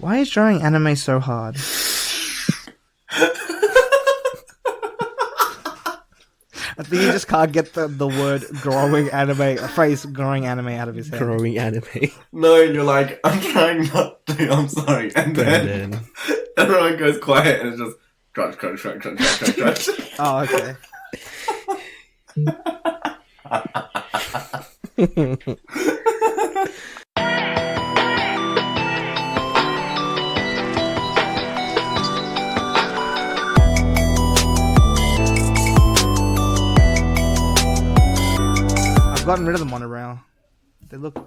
Why is drawing anime so hard? I think he just can't get the word growing anime, a phrase growing anime out of his head. Growing anime. No, and you're like, I'm trying not to, I'm sorry. And then everyone goes quiet and it's just crunch, crunch, crunch, crunch, crunch, crunch, crunch. Oh, okay. I've gotten rid of the monorail. They look a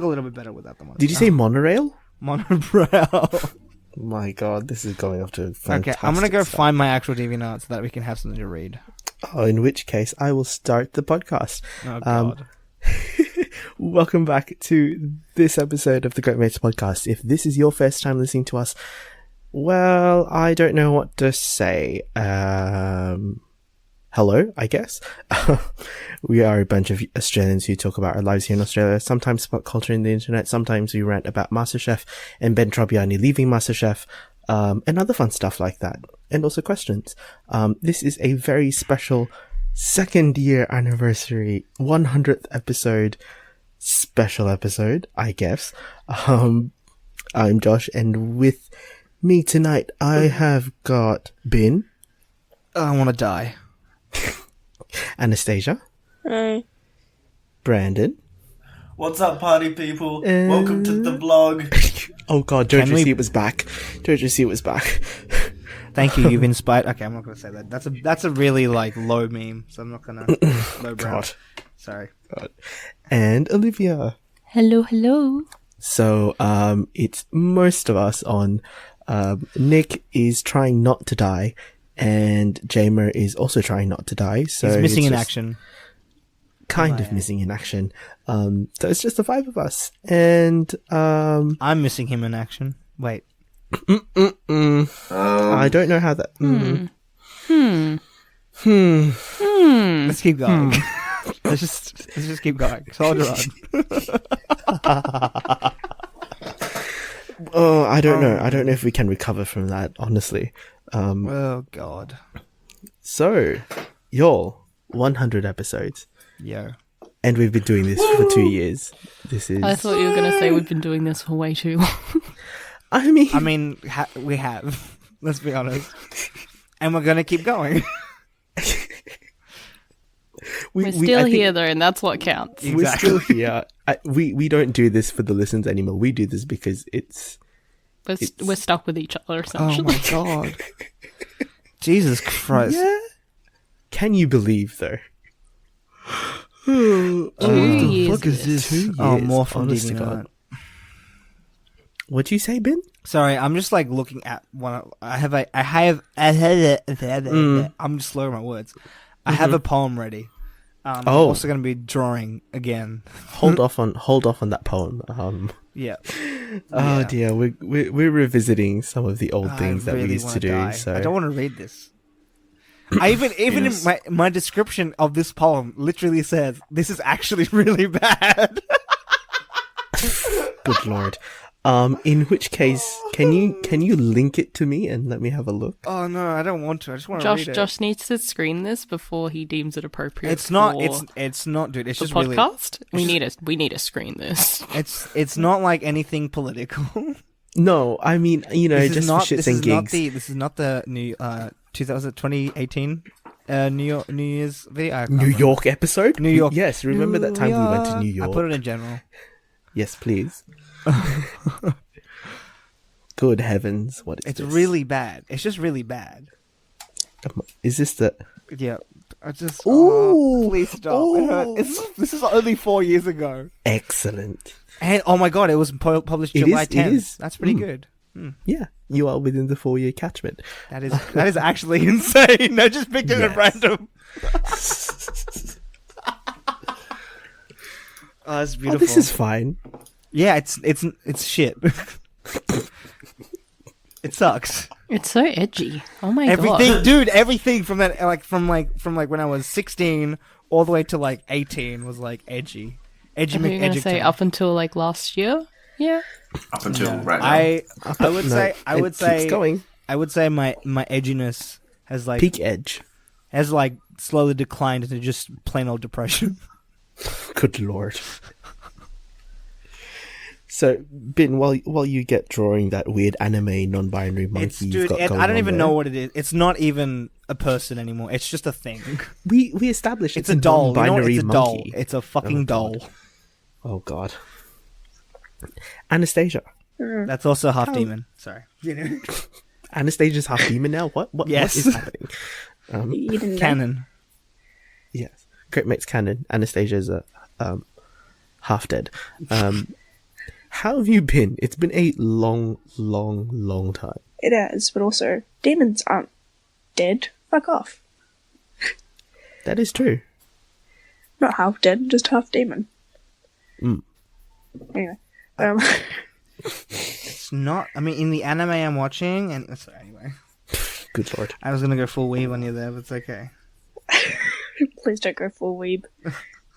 little bit better without the monorail. Did you say monorail? Monorail. My god, this is going off to a fantastic Okay, I'm gonna go start. find my actual DeviantArt so that we can have something to read. Oh, in which case, I will start the podcast. Oh god. Welcome back to this episode of the Great Mates Podcast. If this is your first time listening to us, well, I don't know what to say. Hello, I guess. We are a bunch of Australians who talk about our lives here in Australia, sometimes about culture in the internet, sometimes we rant about MasterChef and Ben Trobbiani leaving MasterChef, and other fun stuff like that, and also questions. This is a very special second year anniversary, 100th episode, special episode, I guess. I'm Josh, and with me tonight, I have got Bin. I want to die. Anastasia. Hi. Brandon. What's up, party people? Welcome to the vlog. Oh god, don't you see it was back? Don't you see it was back? Thank you, you've inspired. Okay, I'm not gonna say that. That's a really like low meme, so I'm not gonna low brow. God. Sorry. God. And Olivia. Hello, hello. So, it's most of us on, Nick is trying not to die, and Jamer is also trying not to die, so He's missing it's in just action. kind of missing in action. So it's just the five of us, and, I'm missing him in action. Wait. I don't know how that, Let's keep going. let's just keep going. Soldier on. Oh, I don't know. I don't know if we can recover from that, honestly. Oh god. So, y'all, 100 episodes. Yo. And we've been doing this for 2 years. This is... I thought you were going to say we've been doing this for way too long. I mean... We have. Let's be honest. And we're gonna keep going. We're still here though, and that's what counts. Exactly. We're still here. We don't do this for the listens anymore. We do this because We're stuck with each other, Oh essentially. my god. Jesus Christ. Yeah. Can you believe, though? 2 years. What is this? 2 years. Oh, more from honest to DeviantArt. What'd you say, Ben? Sorry, I'm just like looking at one. I'm just slow with my words. I have a poem ready. I'm also going to be drawing again. Hold off on that poem. Yeah. Oh Yeah. dear, we're revisiting some of the old things that we really used wanna to do. die. So I don't want to read this. I even Yes. in my description of this poem literally says this is actually really bad. good lord. In which case, can you link it to me and let me have a look? Oh no, I don't want to. I just want to read it. Josh needs to screen this before he deems it appropriate. It's not. for It's not, dude. It's the just really. podcast. We need to screen this. It's not like anything political. No, I mean, This just is not. for shits This and is not gigs. this is not the new 2018 New Year's video. I can't New remember. York episode? New York. Yes, remember that time we went to New York? I put it in general. Yes, please. Good heavens, what is It's this? really bad. It's just really bad. Is this the... Yeah. I just. Ooh. Please stop. It hurt. This is only 4 years ago. Excellent. And oh my god, it was published It July is- it 10th. is. That's pretty good. Yeah, you are within the 4-year catchment. That is actually insane. I just picked it at Yes. random. Oh, it's Oh, beautiful. this is fine. Yeah, it's shit. It sucks. It's so edgy. Oh my Everything, god. dude. Everything from that, from when I was 16 all the way to like 18 was like edgy. Are you going to say up until like last year? Yeah. Up until right now. I would say keeps going. I would say my edginess has like Peak edge. has like slowly declined into just plain old depression. Good lord. So, Bin, while you get drawing that weird anime non-binary monkey you've got going I don't on even there, know what it is. It's not even a person anymore. It's just a thing. We established It's a doll. You know what? non-binary It's a doll. monkey. It's a fucking doll. Oh god. Anastasia. That's also half demon. Sorry. Anastasia's half demon now? What Yes. is happening? You didn't know? Canon. Yes. Great Mate's canon. Anastasia's half dead. How have you been? It's been a long, long, long time. It has, but also, demons aren't dead. Fuck off. That is true. Not half dead, just half demon. Anyway. It's not. I mean, in the anime I'm watching, and sorry, anyway, Good lord. I was gonna go full weave on you there, but it's okay. Please don't go full weeb.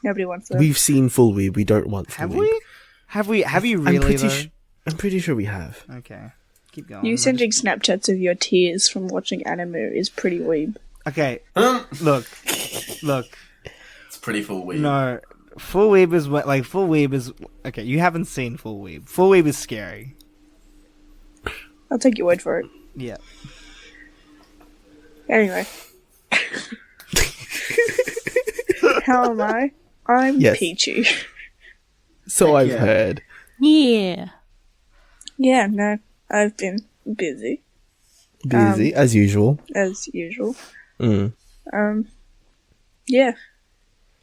Nobody wants that. We've seen full weeb. We don't want full Have weeb. we? Have you really? I'm pretty sure we have. Okay, keep going. You sending Snapchats of your tears from watching anime is pretty weeb. Okay, look. It's pretty full weed. No, full weeb is what like full weeb is. Okay, you haven't seen full weeb. Full weeb is scary. I'll take your word for it. Yeah. Anyway. How am I? I'm Yes. peachy. So I've yeah. heard. Yeah. Yeah, no, I've been busy, Busy, as usual. as usual. Mm. Yeah.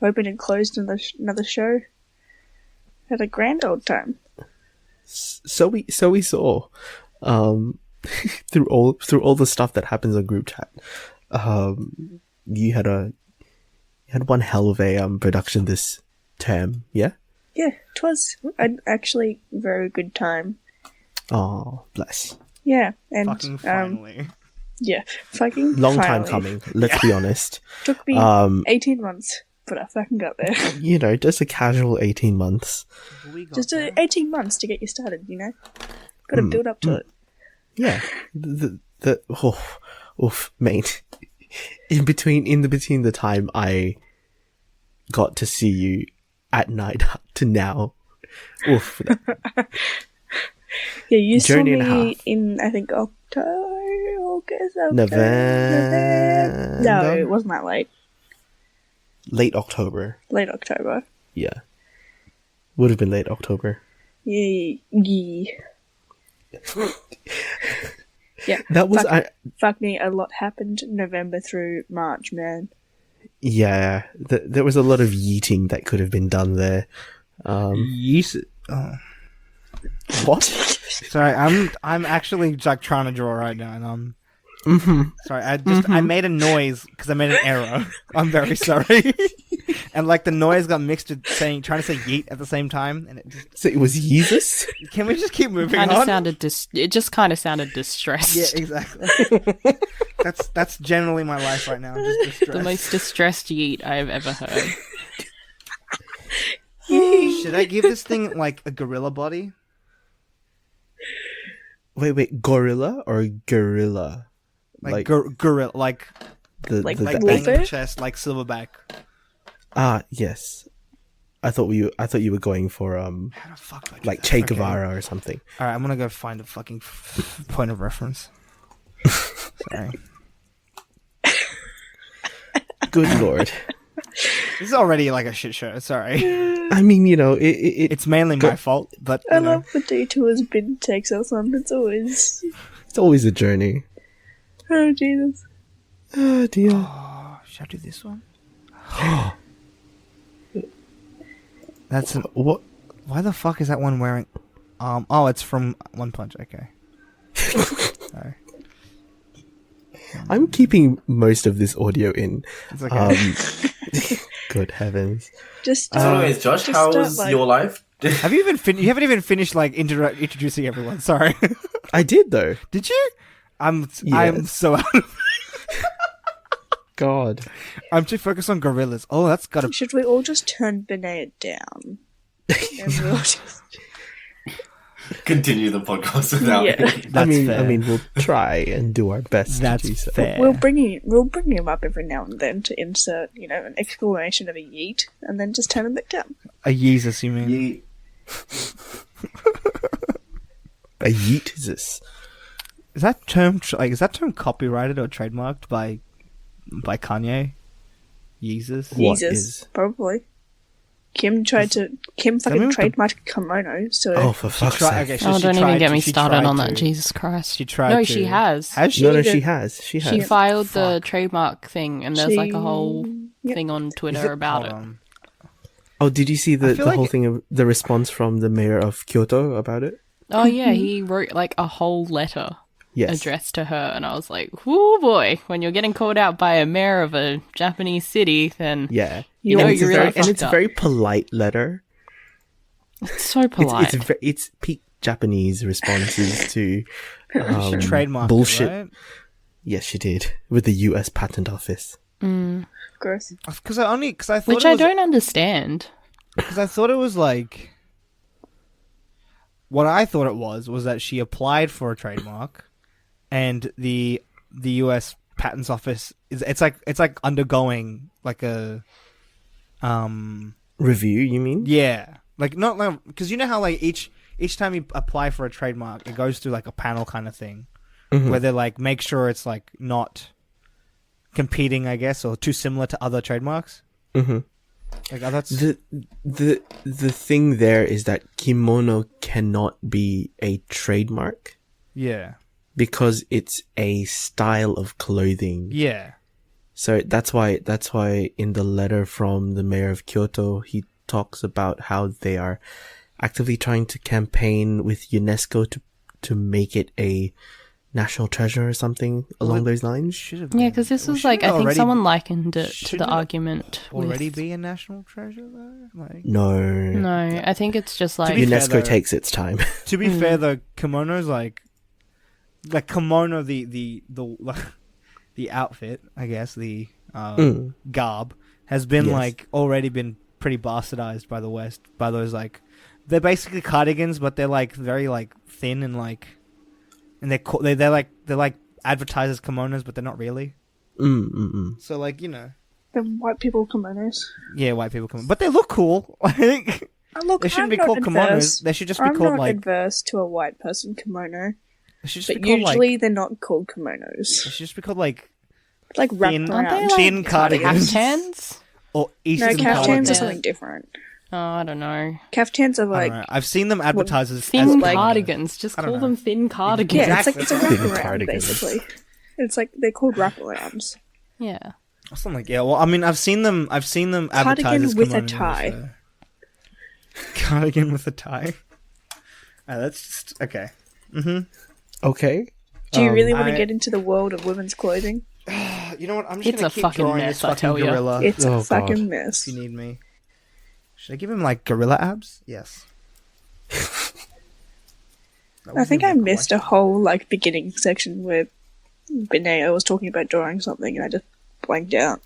Opened and closed another show. Had a grand old time. So we saw through all the stuff that happens on group chat. You had one hell of a production this term, yeah? Yeah, it was an actually very good time. Oh, bless. Yeah, and Fucking finally. yeah, fucking Long time finally. coming, let's be honest. Took me 18 months, but I fucking got there. You know, just a casual 18 months. We got Just there. 18 months to get you started, you know? Gotta build up to it. Yeah. Mate. In between the time I got to see you at night up to now. Oof. Yeah, you saw Journey and a me half. in, I think, August, November. No, it wasn't that late. Late October. Late October. Yeah. Would have been late October. Yeah. Yeah. That was Fuck me, a lot happened November through March, man. yeah. There was a lot of yeeting that could have been done there. Yes. Oh. What? Sorry, I'm actually like trying to draw right now, and sorry. I made a noise because I made an error. I'm very sorry. And like the noise got mixed with trying to say yeet at the same time, and it just. So it was Jesus? Can we just keep moving Kind on? of sounded it just kind of sounded distressed. Yeah, exactly. That's generally my life right now. Just distress. The most distressed yeet I have ever heard. Should I give this thing like a gorilla body? Wait, gorilla or gorilla? Like gorilla, like Like the wolf? bang the chest, like silverback. yes. I thought you were going for How the fuck do I do like that? Che Okay. Guevara or something. All right, I'm gonna go find a fucking point of reference. Sorry, Good lord. this is already like a shit show. Sorry, I mean, you know, it's mainly my fault, but I you know. love the detours Bin takes us on. It's always a journey. oh Jesus. Oh dear. Oh, should I do this one? That's an, What? why the fuck is that one wearing? Oh, it's from One Punch. Okay. Sorry. I'm keeping most of this audio in. It's okay. Good heavens. Just So anyways, Josh, just how's start, like- your life? Have you even you haven't even finished like introducing everyone? Sorry. I did though. Did you? I'm Yes. so out of. God. I'm too focused on gorillas. Oh, that's gotta. Should we all just turn Binaya down? And we'll just... continue the podcast without Yeah. him. That's fair. I mean, we'll try and do our best That's to do so. fair. We'll bring him up every now and then to insert, an exclamation of a yeet, and then just turn him back down. A Jesus, you mean? Yeet. A yeet is this? Is that term copyrighted or trademarked by Kanye? Jesus. What Jesus, is? probably. Kim fucking trademarked kimono, so Oh, for fuck's sake. Okay, Oh, she don't tried even get to- me she started tried on that. to. Jesus Christ. She tried No, to. she has. Has she? No, did. she has. She has. She filed the Fuck. trademark thing, and there's like a whole Yep. thing on Is Twitter about hold it. on. Oh, did you see the I feel whole like- thing of the response from the mayor of Kyoto about it? Oh yeah, he wrote like a whole letter Yes. addressed to her, and I was like, "Whoo boy! When you're getting called out by a mayor of a Japanese city, then Yeah. you know And it's you're a really very, and fucked it's a up." very polite letter. It's so polite. It's peak Japanese responses to She trademarked bullshit. it, right? Yes, she did with the U.S. Patent Office. gross. Because I thought Which it I was, don't understand. Because I thought it was like. What I thought it was that she applied for a trademark, and the U.S. Patents Office it's like undergoing like a Review, you mean? yeah, like not like, because you know how like each time you apply for a trademark, it goes through like a panel kind of thing where they like make sure it's like not competing, I guess, or too similar to other trademarks. Mm-hmm. Like, oh, that's The thing there is that kimono cannot be a trademark yeah, because it's a style of clothing. yeah, So that's why in the letter from the mayor of Kyoto, he talks about how they are actively trying to campaign with UNESCO to make it a national treasure or something along those lines. should have Yeah, because this was like, I think someone likened it to shouldn't the it argument. already with... be a national treasure though. Like, No, I think it's just like be fair, UNESCO though- takes its time. to be fair though, kimonos like kimono the outfit, I guess, the garb has been Yes. like already been pretty bastardized by the West, by those like they're basically cardigans, but they're like very like thin and like, and they're like advertised as kimonos, but they're not really. So like, you know, The white people kimonos. yeah, white people come, but they look cool. Like Look, they shouldn't I'm be not called adverse. kimonos. They should just be I'm called not like. adverse to a white person kimono, They should just but be called usually like. they're not called They kimonos. should just be called like Like wrapped thin- Aren't they around. like thin cardigans. caftans? or No, Eastern caftans are cardigans. something different. Oh, I don't know. Caftans are I like don't know. I've seen them advertised as Thin like- cardigans. Just I don't call know. them thin cardigans. yeah, Exactly. it's a Thin wraparound cardigans. basically. It's like they're called wraparounds. Yeah. something like, yeah. Well, I mean, I've seen them advertised Cardigan as with a kimonos, tie. so- Cardigan with a tie. That's just okay. Okay. Do you really want to I- get into the world of women's clothing? You know what? I'm just It's gonna a keep fucking drawing mess, this I fucking tell ya. gorilla. It's Oh, a God. fucking mess. If you need me, should I give him like gorilla abs? Yes. That I would think be I my missed a question. whole like beginning section where Binaya was talking about drawing something and I just blanked out.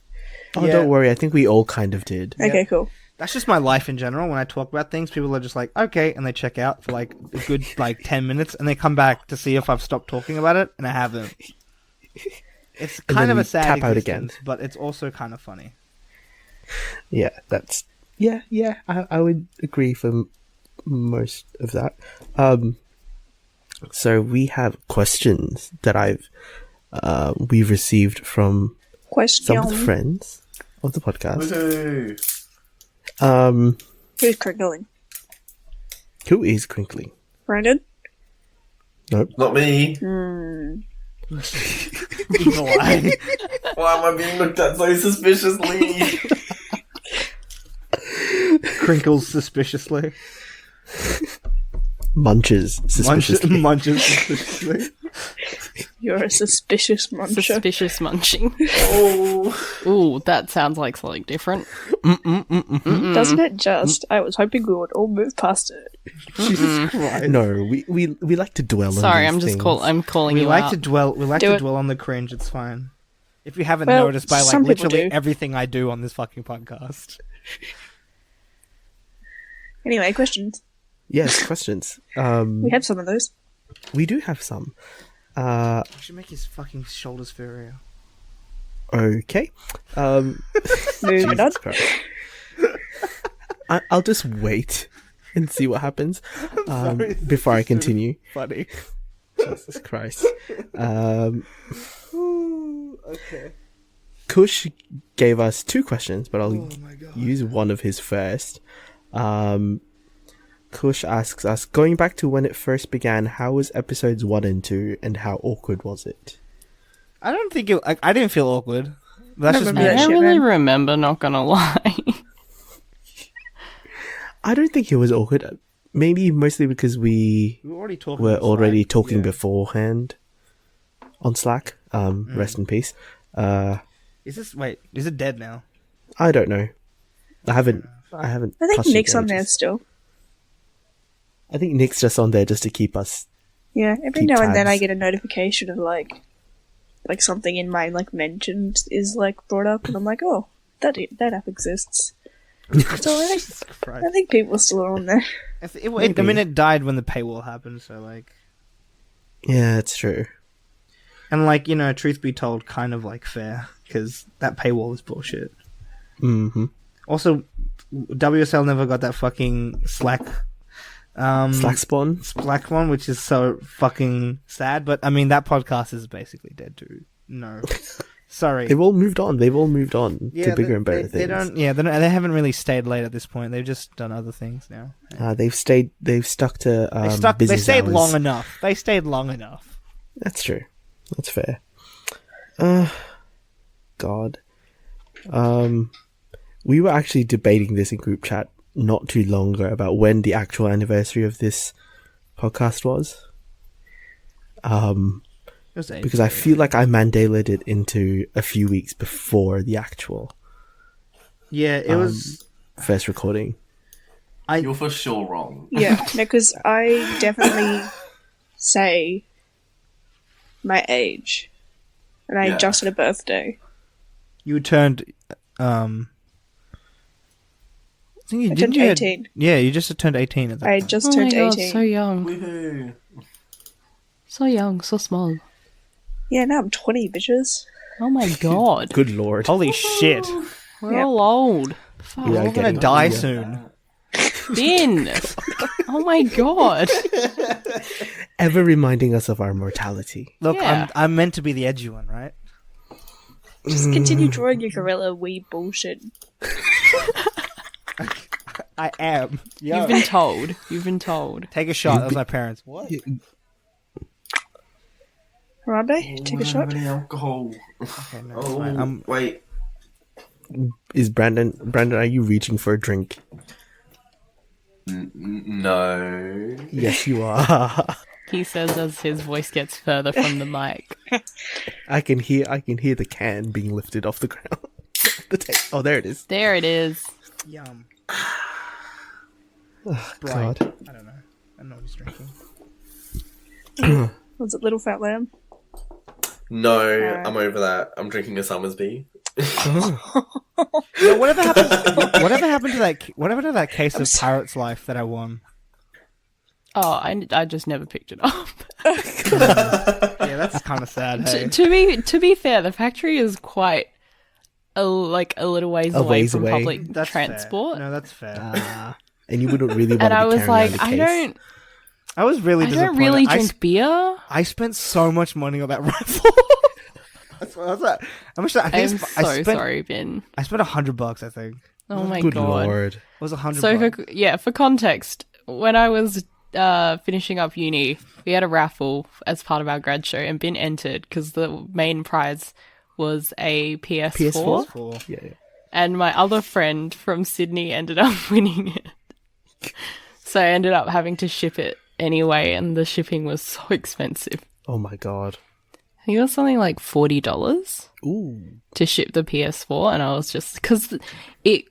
Oh, Yeah. don't worry. I think we all kind of did. Okay, cool. That's just my life in general. When I talk about things, people are just like, okay, and they check out for like a good like 10 minutes, and they come back to see if I've stopped talking about it, and I haven't. It's And kind then of a you sad tap out existence, again. but it's also kind of funny. Yeah, that's yeah. I would agree for most of that. So we have questions that we've received from some of the Question. friends of the podcast. Woohoo. Who's crinkling? Who is Crinkly? Brandon? Nope. Not me. Evil eye. Why am I being looked at so suspiciously? Crinkles suspiciously. Munches suspiciously. Munches suspiciously. You're a suspicious muncher. Suspicious munching. Oh. Ooh, that sounds like something different. Doesn't it just? I was hoping we would all move past it. Jesus Christ. No, we like to dwell on Sorry, these I'm just things. I'm calling We you like out. to dwell. We like Do to it. dwell on the cringe. It's fine. If you haven't Well, noticed by like some people literally do. everything I do on this fucking podcast. Anyway, questions. Yes, questions. We have some of those. We do have some. We should make his fucking shoulders furrier. Okay. Moving on. Jesus Christ. I'll just wait and see what happens before I continue. Funny. Jesus Christ. Okay. Kush gave us 2 questions, but I'll my God. use one of his first. Kush asks us, going back to when it first began, how was episodes 1 and 2, and how awkward was it? I don't think it. I didn't feel awkward. That's just remember me. that I don't shit, really man. remember, not gonna lie. I don't think it was awkward. Maybe mostly because we We were already talking. were on already Slack. talking Yeah. beforehand on Slack. Rest in peace. Is it dead now? I don't know. I haven't. I think touched it Nick's in on there ages. still. I think Nick's just on there just to keep us. Yeah, every Keep now and then I tabs. get a notification of like something in my like mentioned is like brought up, and I'm like, oh, that app exists. So I think people still are on there. I mean, it died when the paywall happened. So like, Yeah, it's true. and like truth be told, kind of like fair because that paywall is bullshit. Mm-hmm. Also, WSL never got that fucking Slack. Slack spawn. Slack one, which is so fucking sad. But I mean, that podcast is basically dead too. No, sorry. They've all moved on. To bigger and better things. They don't. Yeah, they haven't really stayed late at this point. They've just done other things now. They've stuck to They business stayed hours. long enough. They stayed long enough. That's true. That's fair. God. We were actually debating this in group chat not too long ago about when the actual anniversary of this podcast was. It was ages Because I ago. feel like I Mandelaed it into a few weeks before the actual Yeah, it was. first recording. You're for sure wrong. Yeah, no, because I definitely say my age, and I Yeah. just had a birthday. You turned. I think you I didn't. turned You had- 18. Yeah, you just turned 18 at that. I point. just Oh my turned god, 18. so young. Woohoo. So young, so small. Yeah, now I'm 20, bitches. Oh my god. Good lord. Holy shit! We're Yep. all old. Fuck. We are I'm gonna getting die older. soon. Bin. Oh my god. Ever reminding us of our mortality. Look, Yeah. I'm meant to be the edgy one, right? Just continue drawing your gorilla wee bullshit. I am. You've been told. You've been told. Take a shot. That was my parents. What? Harambe, take a shot. Any alcohol? Okay, no, it's Oh, fine. wait. Is Brandon, are you reaching for a drink? No. Yes, you are. He says as his voice gets further from the mic. I can hear the can being lifted off the ground. Oh, there it is. There it is. Yum. God. I don't know. I don't know what he's drinking. Was it Little Fat Lamb? No, I'm over that. I'm drinking a Summersby. Yeah, whatever happened to that case of Pirate's Life that I won? Oh, I just never picked it up. Yeah, that's kind of sad. Hey? To be fair, the factory is quite a little ways A away ways from away. public That's transport. fair. No, that's fair. And you wouldn't really want And to be I was carrying like, around a I case. I was really don't disappointed. really drink beer. I spent so much money on that raffle. That's what I was like. I'm so sorry, Ben. I spent $100. I think Oh my Good god. lord. it was $100. So for context, when I was finishing up uni, we had a raffle as part of our grad show, and Ben entered because the main prize was a PS4. PS4? Yeah. And my other friend from Sydney ended up winning it. So I ended up having to ship it anyway, and the shipping was so expensive. Oh my god. I think it was something like $40 Ooh. to ship the PS4, and I was just because it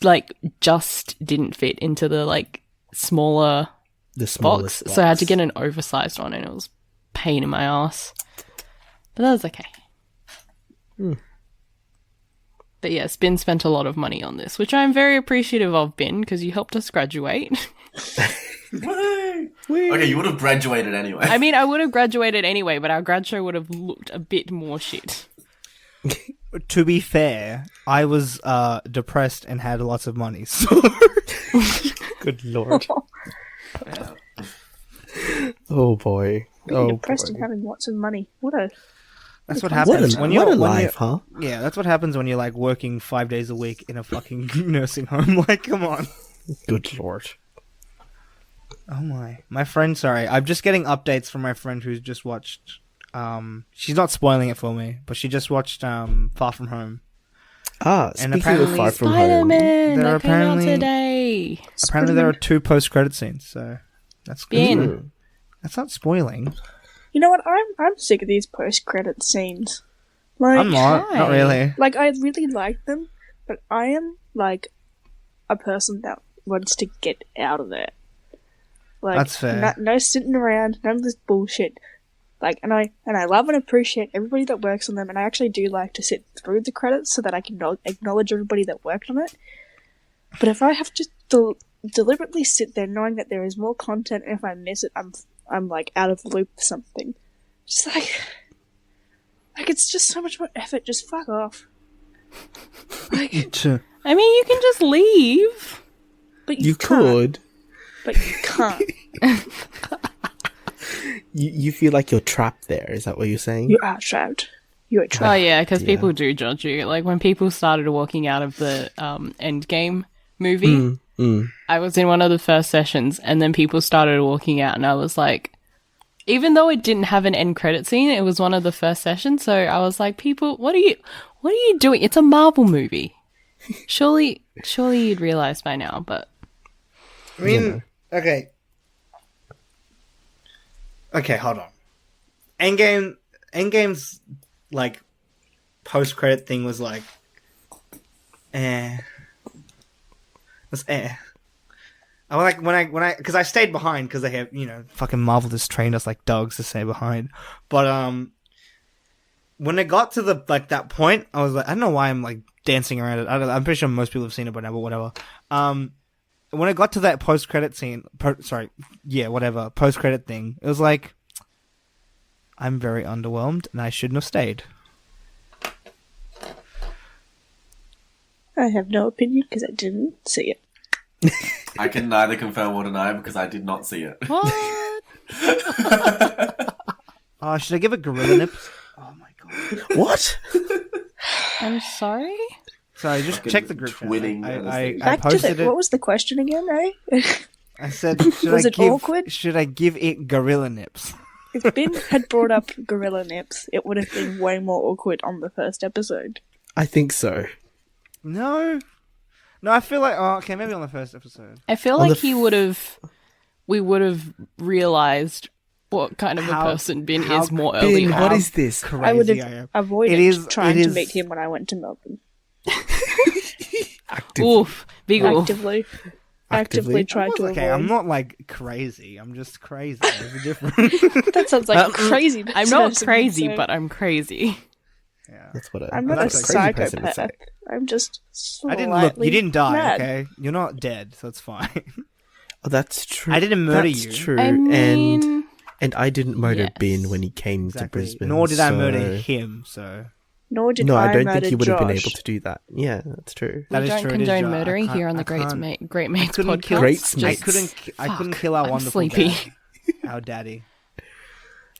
like just didn't fit into the like smaller The box, smallest box. so I had to get an oversized one, and it was a pain in my ass. But that was okay. But yes, Ben spent a lot of money on this, which I'm very appreciative of, Ben, because you helped us graduate. Woo! Okay, you would have graduated anyway. I mean, I would have graduated anyway, but our grad show would have looked a bit more shit. To be fair, I was depressed and had lots of money. So Good lord. Yeah. Oh boy. Oh Depressed boy. and having lots of money. What a that's what What happens a, when what you're a life, huh? Yeah, that's what happens when you're like working 5 days a week in a fucking nursing home. Like, come on. Good lord. Oh my friend. Sorry, I'm just getting updates from my friend who's just watched. She's not spoiling it for me, but she just watched Far From Home. Ah, And speaking of apparently Far From Home. Spider-Man, There are that came out apparently- today. Apparently, there are 2 post-credit scenes, so that's good. Bin. That's not spoiling. You know what? I'm sick of these post-credit scenes. Like, I'm not. Not why? really. like I really like them, but I am like a person that wants to get out of there. Like, That's fair. No sitting around, none of this bullshit. Like, and I love and appreciate everybody that works on them, and I actually do like to sit through the credits so that I can acknowledge everybody that worked on it. But if I have to deliberately sit there knowing that there is more content, and if I miss it, I'm like out of the loop for something. Just like it's just so much more effort. Just fuck off. Like, I mean, you can just leave. but You can't. could. But you can't. You feel like you're trapped there. Is that what you're saying? You are trapped. You are Oh trapped. yeah, because Yeah. people do judge you. Like when people started walking out of the Endgame movie, I was in one of the first sessions, and then people started walking out, and I was like, even though it didn't have an end credit scene, it was one of the first sessions. So I was like, people, what are you doing? It's a Marvel movie. Surely you'd realize by now. But I mean, okay, hold on. Endgame's like post-credit thing was like, It was I was like when I because I stayed behind because they have fucking Marvel just trained us like dogs to stay behind, but when it got to the like that point, I was like, I don't know why I'm like dancing around it. I'm pretty sure most people have seen it by now, but whatever. When it got to that post-credit scene, post-credit thing, it was like, I'm very underwhelmed, and I shouldn't have stayed. I have no opinion because I didn't see it. I can neither confirm or deny because I did not see it. what? Should I give it gorilla nips? Oh my god. What? I'm sorry. Sorry, just Fucking check the group chat. twinning and I Back to posted the, it. what was the question again, eh? I said, Was it awkward? Should I give it gorilla nips? If Ben had brought up gorilla nips, it would have been way more awkward on the first episode. I think so. No, I feel like okay, maybe on the first episode. I feel On like the we would have realized what kind of How- a person Bin how is more early Ben, on. what is this? Crazy I would I have am. avoided It is- trying it to is- meet him when I went to Melbourne. Oof, big oof. Actively tried to Okay, avoid. I'm not like crazy. I'm just crazy. It's different. That sounds like a crazy. I'm not person, crazy, so- but I'm crazy. Yeah. That's what I'm not a that's what crazy person would say. psychopath. I'm just I didn't slightly look. You didn't die. mad. Okay, you're not dead, so it's fine. Oh, that's true. I didn't murder That's you. true. I mean, And I didn't murder yes. Ben when he came to Exactly. Brisbane. Nor did I so- murder him. So Nor did No, I I don't murder think he would have been Josh. able to do that. Yeah, that's true. that we is don't true. It is condone true. I murdering can't- here on the I can't- Great Mates couldn't podcast. kill- Great Just- Mates. I couldn't Fuck, kill our I'm wonderful sleepy. dad. Our daddy.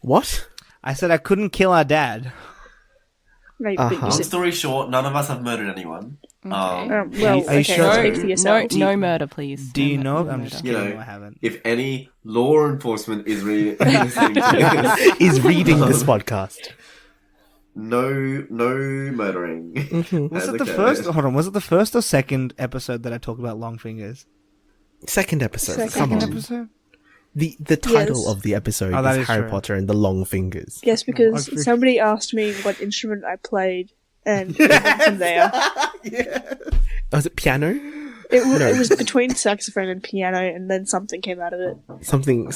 What? I said I couldn't kill our dad. Right, but you Uh-huh. Long said- story short, none of us have murdered anyone. well, Are you okay, sure? speak for No, yourself. no murder, please. Do you No know? I'm murder. just You kidding. know, No, I haven't. If any law enforcement is listening to this, Is reading this podcast. no murdering. Was has it the occurred. first? Hold on. Was it the first or second episode that I talked about long fingers? Second episode. Second Come on. episode. The title Yes. of the episode Oh, that is is Harry true. Potter and the Long Fingers. Yes, because I- somebody asked me what instrument I played, and it went from there. Was it piano? It was between saxophone and piano, and then something came out of it. Something.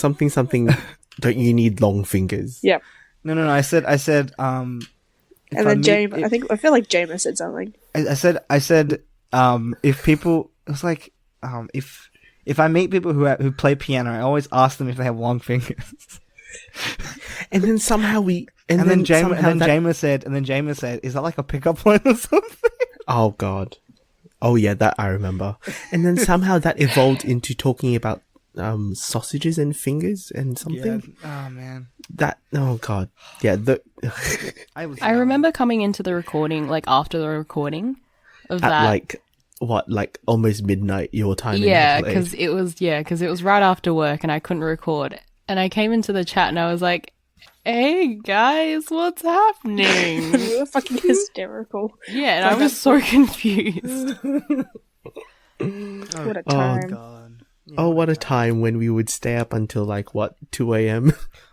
Don't you need long fingers? Yeah, No. I said. if and I then meet- James. if- I feel like James said something. I said. If people, it was like, if If I meet people who play piano, I always ask them if they have long fingers. And then somehow we... And then Jamer said, is that like a pickup line or something? Oh, God. Oh, yeah, that I remember. And then somehow that evolved into talking about sausages and fingers and something. Yeah. Oh, man. Oh, God. Yeah, I remember coming into the recording, like, after the recording of at, that. like almost midnight your time? Yeah, because it was right after work and I couldn't record. And I came into the chat and I was like, hey, guys, what's happening? We were fucking hysterical. Yeah, and I was so confused. What a time. God. Yeah, Oh, what a time when we would stay up until, 2 a.m.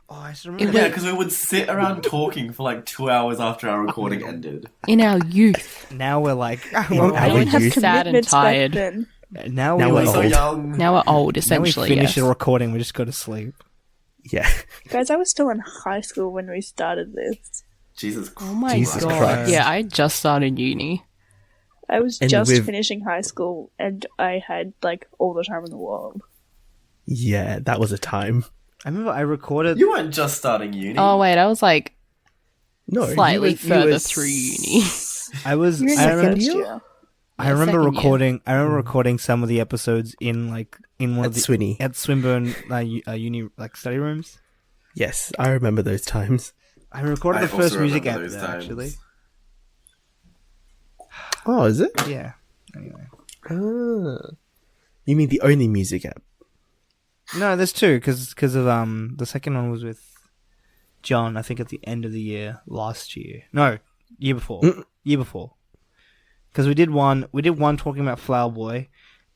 Oh, I just remember. Yeah, because we would sit around talking for 2 hours after our recording ended. In our youth. Now we're like, our Everyone has youth. sad and Commitments back tired. then. now Now we're we're So old. young. Now we're old, Now we essentially. finish Yes. the recording, we just go to sleep. Yeah. Guys, I was still in high school when we started this. Jesus Christ. Oh my Jesus god. Christ. Yeah, I just started uni. I was And just with- finishing high school and I had all the time in the world. Yeah, that was a time. I remember I recorded. You weren't just starting uni. Oh wait, I was No, slightly you further were through uni. I was. You're in I your remember. first year. I remember second year. recording. I remember recording some of the episodes in one of At the Swinney. at Swinburne uni study rooms. Yes, I remember those times. I recorded I the first also music remember app those there, times. actually. Oh, is it? Yeah. Anyway. Ah. You mean the only music app? No, there's two because of the second one was with John. I think at the end of the year last year. No, year before. Year before. Because we did one talking about Flower Boy,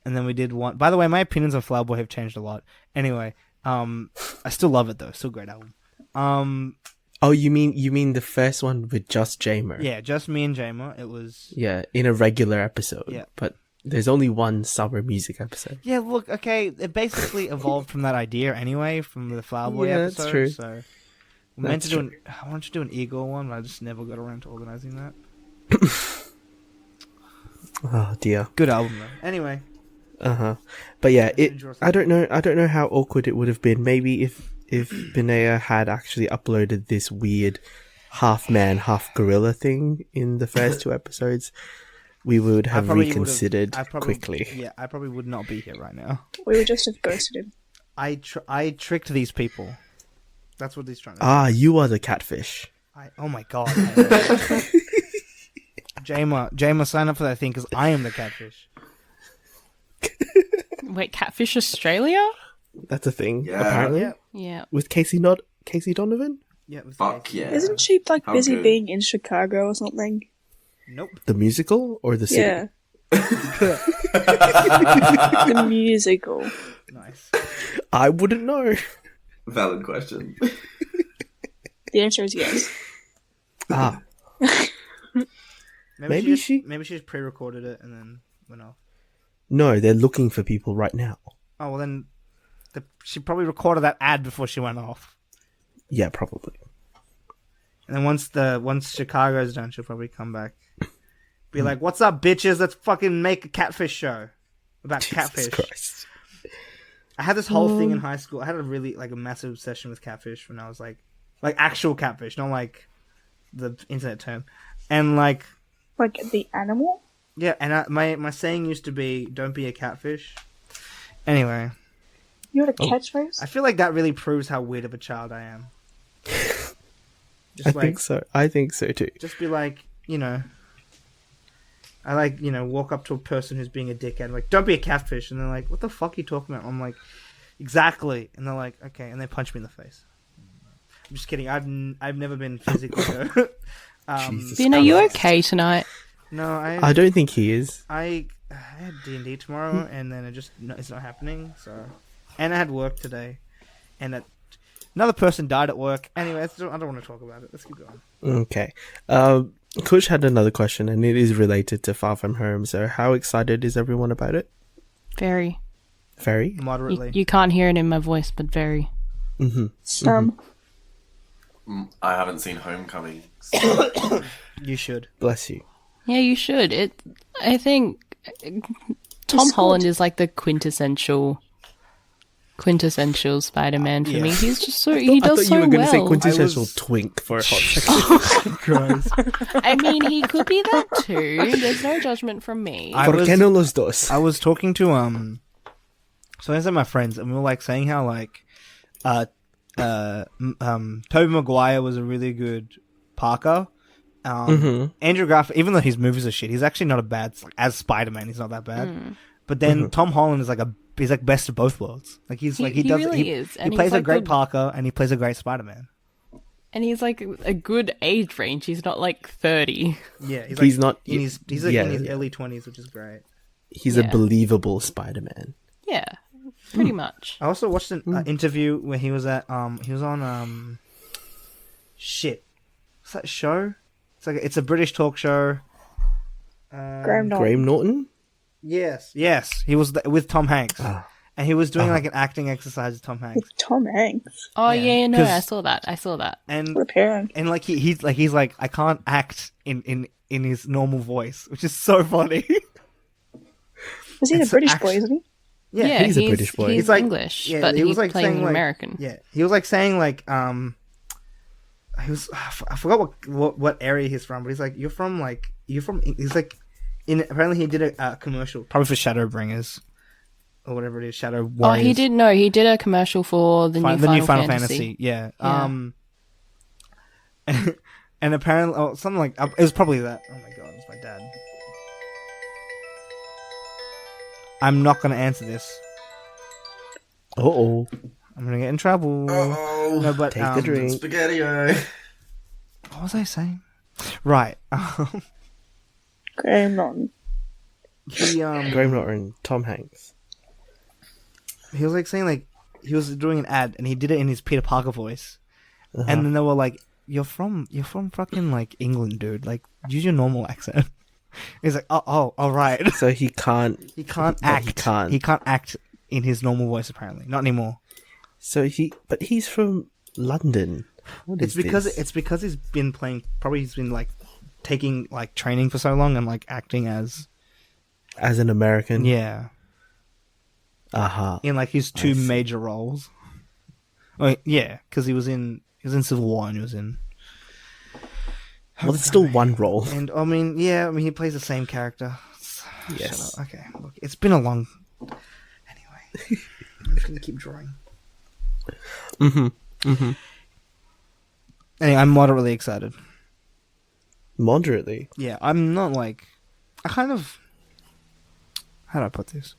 and then we did one. By the way, my opinions on Flower Boy have changed a lot. Anyway, I still love it though. Still a great album. Oh, you mean the first one with just Jamer? Yeah, just me and Jamer. It was. Yeah, in a regular episode. Yeah. But there's only one summer music episode. Yeah, look, okay, it basically evolved from that idea anyway, from the Flower Boy Yeah, episode. that's true. So we meant to do I wanted to do an Igor one, but I just never got around to organizing that. Oh dear. Good album though. Anyway, But yeah, enjoy I don't know how awkward it would have been. Maybe if Binaya had actually uploaded this weird half man, half gorilla thing in the first two episodes, we would have reconsidered quickly. Yeah, I probably would not be here right now. We would just have ghosted him. I tricked these people. That's what these trying to do. Ah, you are the catfish. Oh my god. Jamer, sign up for that thing because I am the catfish. Wait, Catfish Australia? That's a thing, Yeah. apparently. Yeah. Yeah. With Casey Donovan? Yeah, it was Fuck the- yeah. Isn't she How busy good. being in Chicago or something? Nope. The musical or the city? Yeah. The musical. Nice. I wouldn't know. Valid question. The answer is yes. Ah, Maybe Maybe she just pre-recorded it and then went off. no, they're looking for people right now. Oh well, then she probably recorded that ad before she went off. Yeah, probably. And then once Chicago's done, she'll probably come back. Be like, "What's up, bitches? Let's fucking make a catfish show about Jesus catfish." Christ. I had this whole thing in high school. I had a really a massive obsession with catfish when I was like actual catfish, not like the internet term. And Like the animal? yeah, and my saying used to be, "Don't be a catfish." Anyway, You had a catchphrase? I feel like that really proves how weird of a child I am. Just I think so. I think so too. Just be like, I walk up to a person who's being a dickhead, like, "Don't be a catfish," and they're like, "What the fuck are you talking about?" I'm like, "Exactly," and they're like, "Okay," and they punch me in the face. I'm just kidding. I've never been physically hurt. Jesus Ben, are you okay tonight? No, I don't think he is. I had D&D tomorrow, and then it's not happening. So, and I had work today, and another person died at work. Anyway, I don't want to talk about it. Let's keep going. Okay. Kush had another question, and it is related to Far From Home. So, how excited is everyone about it? Very. Very. Moderately. You can't hear it in my voice, but very. Some. I haven't seen Homecoming. So You should. Bless you. Yeah, you should. I think Tom It's Holland good. is like the quintessential quintessential Spider-Man for me. Yeah. He's just so he I does thought so you were going to say well. quintessential twink for a hot second. Christ. I mean, he could be that too. There's no judgment from me. ¿Por qué no los dos? I was talking to so I said my friends, and we were like saying how like Tobey Maguire was a really good Parker. Andrew Garfield, even though his movies are shit, he's actually not a bad as Spider-Man. He's not that bad. But then Tom Holland is he's like best of both worlds. Like he really is. He And plays he's a like great Parker, and he plays a great Spider-Man. And he's like a good age range. He's not like 30. Yeah, He's not- in his in his early 20s, which is great. He's a Yeah. believable Spider-Man. Yeah, pretty much. I also watched an interview where he was at he was on shit. What's that show? It's a British talk show. Graham Norton. Graham Norton? Yes. He was with Tom Hanks, and he was doing like an acting exercise with Tom Hanks. With Tom Hanks. Oh yeah, no, 'cause- I saw that. And What a pairing. and like he's like I can't act in his normal voice, which is so funny. Was he the It's British act- boy, isn't he? Yeah, he's a British boy. He's It's like- English, yeah, but he he's was, like, playing saying, an like- American. Yeah, he was like saying like he was I forgot what area he's from, but he's like you're from he's like apparently he did a commercial probably for Shadowbringers or whatever it is, Shadow Oh, Warriors. he did a commercial for the new Final Fantasy. Yeah. Yeah. And apparently something like it was probably that. Oh my god, it's my dad. I'm not gonna answer this. Uh-oh. I'm gonna get in trouble. Oh, No, but Take the drink. spaghetti. what was I saying? Right. Graham Norton. He Graham Norton, Tom Hanks. he was like saying like he was doing an ad and he did it in his Peter Parker voice, and then they were like, "You're from fucking like England, dude. Like use your normal accent." He's like, "Oh, all right." So he can't. He can't No, act. he can't. He can't act in his normal voice apparently. Not anymore. But he's from London. What It's is because this? it's because he's been playing. Probably he's been like taking like training for so long and like acting as As an American. yeah in like his two see. major roles. Oh yeah, because he was in Civil War and he was in. Well, it's still one role. And I mean he plays the same character. Yes. Shut up. Okay, look, it's been a long. Anyway, I'm just gonna keep drawing. Anyway, I'm moderately excited. Moderately. Yeah, I'm not like I kind of how do I put this?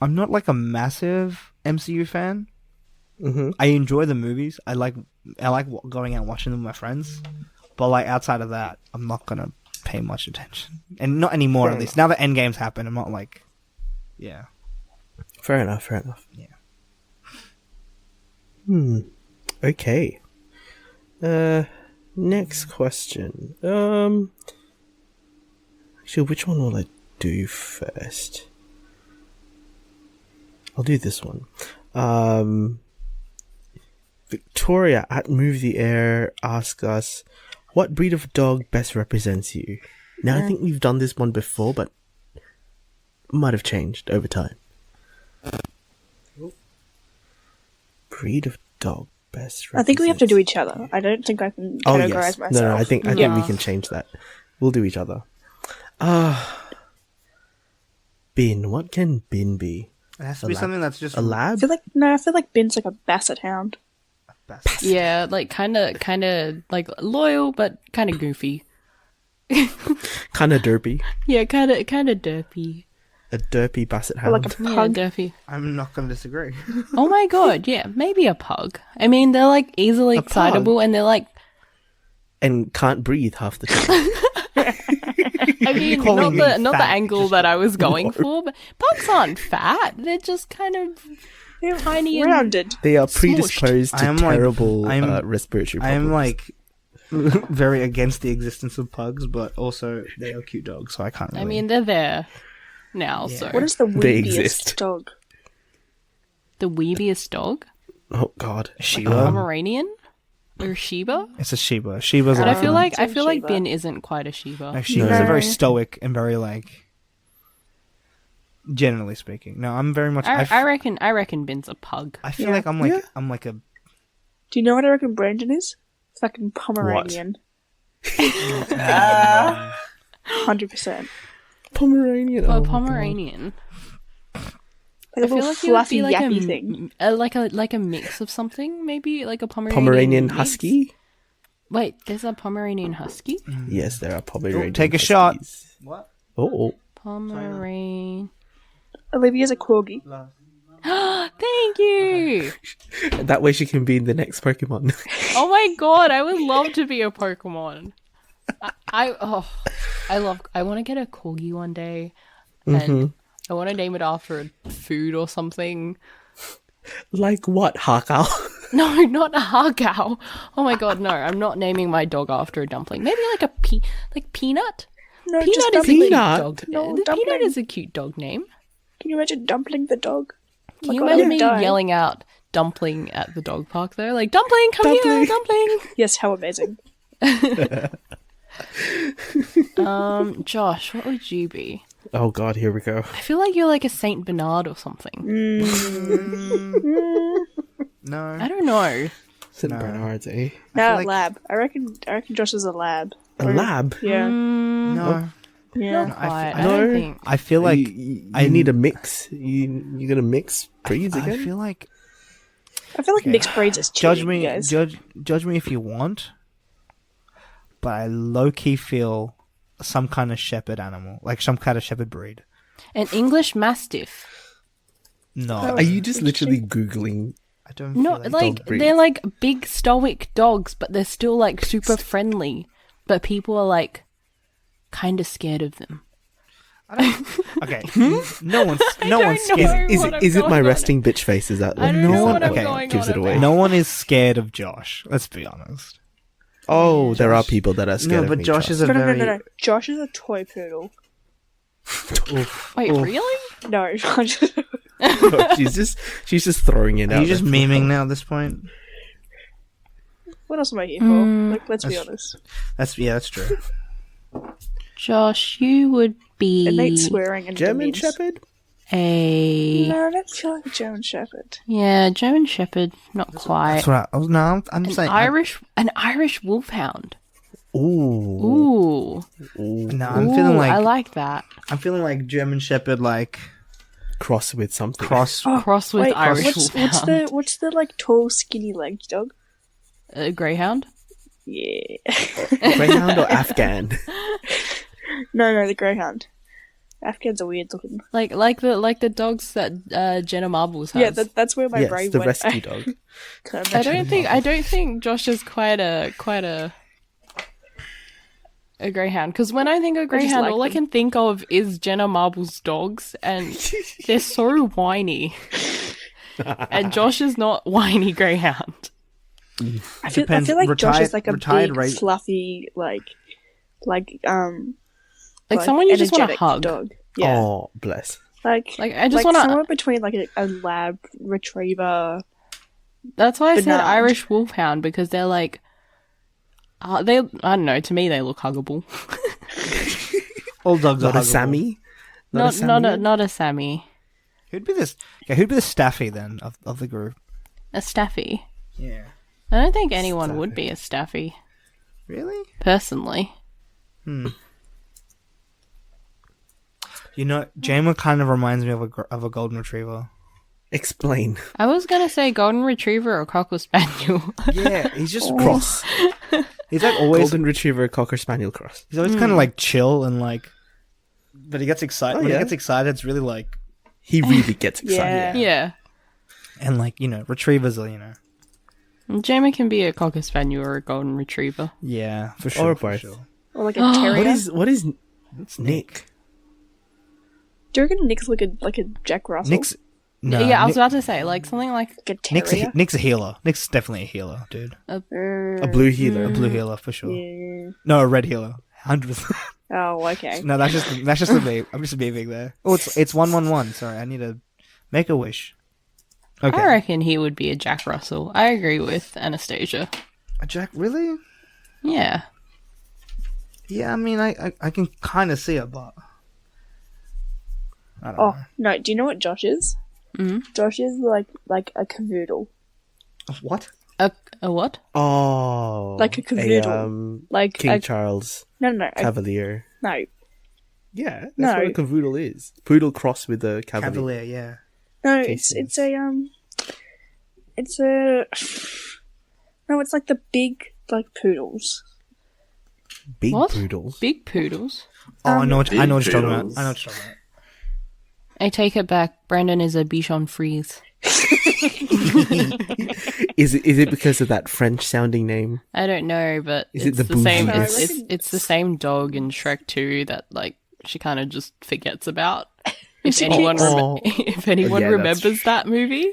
I'm not like a massive MCU fan. I enjoy the movies. I like going out and watching them with my friends. But like outside of that, I'm not gonna pay much attention, and not anymore. At least now that Endgame's happened, I'm not like, yeah. Fair enough. Yeah. Okay. Next question. Actually, which one will I do first? I'll do this one. Victoria at Move the Air asks us, what breed of dog best represents you? Now, I think we've done this one before, but might have changed over time. Breed of dog best represents I think we have to do each other. I don't think I can categorize myself. No, I think we Yeah. can change that. We'll do each other. Bin. What can Bin be? It has to be something that's just A lab? I feel like Ben's like a basset hound. Yeah, like kind of like loyal, but kind of goofy. Kind of derpy. Yeah, kind of derpy. A derpy basset Or hound. like a Yeah, pug. derpy. I'm not gonna disagree. Oh my god, yeah, maybe a pug. I mean, they're like easily A pug? excitable, and they're like, And can't breathe half the time. I mean, calling me not the fat, angle that I was going for, but pugs aren't fat. They're just kind of They're tiny and rounded. They are predisposed I to am like- terrible I am- respiratory I problems. am like very against the existence of pugs, but also they are cute dogs, so I can't. Really... I mean, they're there now. Yeah. So What is the They exist. weebiest dog? the weebiest dog? Oh, God. Shiba. Pomeranian or Shiba? It's a Shiba. Shiba's But a I feel like Team Shiba. Ben isn't quite a Shiba. Shiba's No. a very stoic and very like Generally speaking, no, I'm very much. I reckon Ben's a pug. I feel Yeah. like I'm like a. Do you know what I reckon Brandon is? Fucking Pomeranian. 100%. Pomeranian. Well, oh my Pomeranian. Like a I feel little like he would fluffy be like yappy thing. like a mix of something, maybe like a God. Pomeranian. Pomeranian mix. husky. Wait, there's a Pomeranian husky. Yes, there are Pomeranian. take a huskies. shot. What? Oh, Pomeranian. Olivia's a corgi. Thank you. that way she can be in the next Pokemon. Oh my god, I would love to be a Pokemon. I want to get a corgi one day, and I want to name it after a food or something. Like what, Hakao? No, not a Hargow. Oh my god, no! I'm not naming my dog after a dumpling. Maybe like like Peanut. No, Peanut just is a dumpling. cute Peanut? dog. No, The Peanut dumpling. is a cute dog name. Can you imagine dumpling the dog? Can you God, I imagine would me die. yelling out "dumpling" at the dog park though? Like "dumpling, come here, dumpling." Yes, how amazing. Josh, what would you be? Oh god, here we go. I feel like you're like a Saint Bernard or something. No. I don't know. St. Bernard's, eh? No, like- lab. I reckon Josh is a lab. A lab? Yeah. No. Yeah. Not quite. I No. don't think. I feel like I need a mix. You gonna mix breeds I again? feel like I feel like mixed breeds is cheating, judge me, guys. judge me if you want, but I low key feel some kind of shepherd animal, like some kind of shepherd breed. An English Mastiff. No, Are you just literally googling? I don't. No, feel like dog breeds. they're like big stoic dogs, but they're still like super friendly. But people are like kind of scared of them. okay. No one's know scared. what I'm Is it my going on. resting bitch face? Is that I don't know what I'm okay, going gives on it away. about. No one is scared of Josh. Let's be honest. Oh, there are people that are scared No, of but me. Josh is a No, very. no. Josh is a toy poodle. Wait, really? No, she's just throwing it Are out. you just there. memeing now at this point? what else am I here for? Like, let's be honest. That's true. Josh, you would Innate be swearing and German memes. Shepherd? a No, I don't feel like a German Shepherd. German Shepherd, not quite. That's what I was. No, I'm An saying. Irish Wolfhound. Ooh. Ooh, No, I'm feeling I like like that. I'm feeling like German Shepherd, like Cross with something. cross. Cross with Wait, Irish what's the like tall, skinny legged dog? Greyhound. Yeah. Greyhound or Afghan? No, the greyhound. Afghans are weird looking. Like the dogs that Jenna Marbles has. Yeah, that's where my Yes, brain the went. rescue dog. Can't I imagine. don't think Josh is quite a greyhound, because when I think of greyhound, like all I them. can think of is Jenna Marbles' dogs, and they're so whiny. And Josh is not whiny greyhound. I feel Depends. like Josh is Retired- like a retired big, fluffy, like Like someone you just want to energetic hug. dog. Yeah, Oh, bless. like I just like want to. somewhere between like a lab retriever. That's why I said Bernard. Irish Wolfhound, because they're like. I don't know. To me, they look huggable. All dogs are Not a huggable. Sammy? Not a Sammy. Who'd be this? Okay, who'd be the Staffy then of the group? A Staffy. Yeah. I don't think anyone would be a Staffy, Really? personally. You know, Jama kind of reminds me of a golden retriever. Explain. I was gonna say golden retriever or cocker spaniel. Yeah, he's just Cross. He's like always. Golden Retriever Cocker Spaniel cross. He's always kind of like chill and like. But he gets excited. Oh, When yeah. he gets excited, it's really like. He really gets excited. Yeah. Yeah. And like, retrievers are, Jamie can be a cocker spaniel or a golden retriever. Yeah, for sure. Or for both. sure. Or like a terrier. What is It's Nick? Do you reckon Nick's like a Jack Russell? Nick's. No, yeah, I was Nick- about to say like something like like a terrier. Nick's a healer. Nick's definitely a healer, dude. A blue healer. A blue healer for sure. Yeah. No, a red healer. 100%. Oh, okay. No, that's just a meme. I'm just being there. Oh, it's 111. Sorry, I need to make a wish. Okay. I reckon he would be a Jack Russell. I agree with Anastasia. A Jack, really? Yeah. Yeah, I mean, I can kind of see it, but I don't Oh, know. no, do you know what Josh is? Mhm. Josh is like a cavoodle. What? A what? Oh, Like a cavoodle. Like King a, Charles no, Cavalier. no. Yeah, that's No. what a cavoodle is. Poodle crossed with a cavalier. Cavalier, yeah. No, Tastiness. it's a no, it's like the big like poodles. Big What? poodles. Big poodles. Oh, I know what you're talking about. poodles. I know what you're talking about. I take it back. Brandon is a Bichon Frise. Is it because of that French sounding name? I don't know, but Is it it's the the same. bougie? It's the same dog in Shrek 2 that like she kind of just forgets about. If anyone Oh. if anyone Yeah, that's remembers that movie,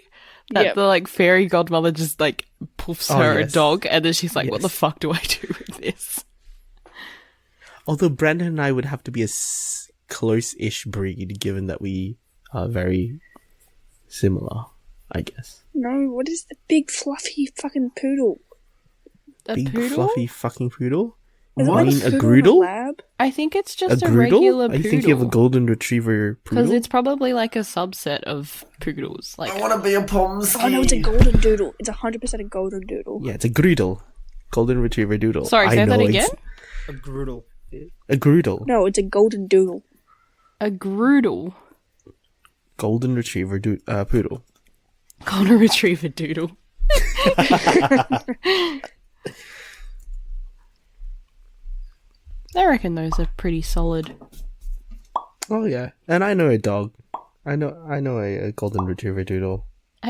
that Yep. the like fairy godmother just like poofs Oh, her yes. a dog, and then she's like, "What the Yes. fuck do I do with this?" Although Brandon and I would have to be a close-ish breed, given that we are very similar, I guess. No, what is the big fluffy fucking poodle? A Big poodle? fluffy fucking poodle? Is it You like mean a poodle in groodle? lab? I think it's A just a, groodle? regular Are you thinking of a poodle. golden retriever Because poodle? it's probably like a subset of poodles. Like I want to be a Pomsky. Oh no, it's a golden doodle. It's 100% a golden doodle. Yeah, it's a groodle. Golden retriever doodle. Sorry, I say that know again. A groodle. A groodle. No, it's a golden doodle. A groodle. Golden retriever poodle. Golden retriever doodle. I reckon those are pretty solid. Oh yeah, and I know a dog. I know a golden retriever doodle.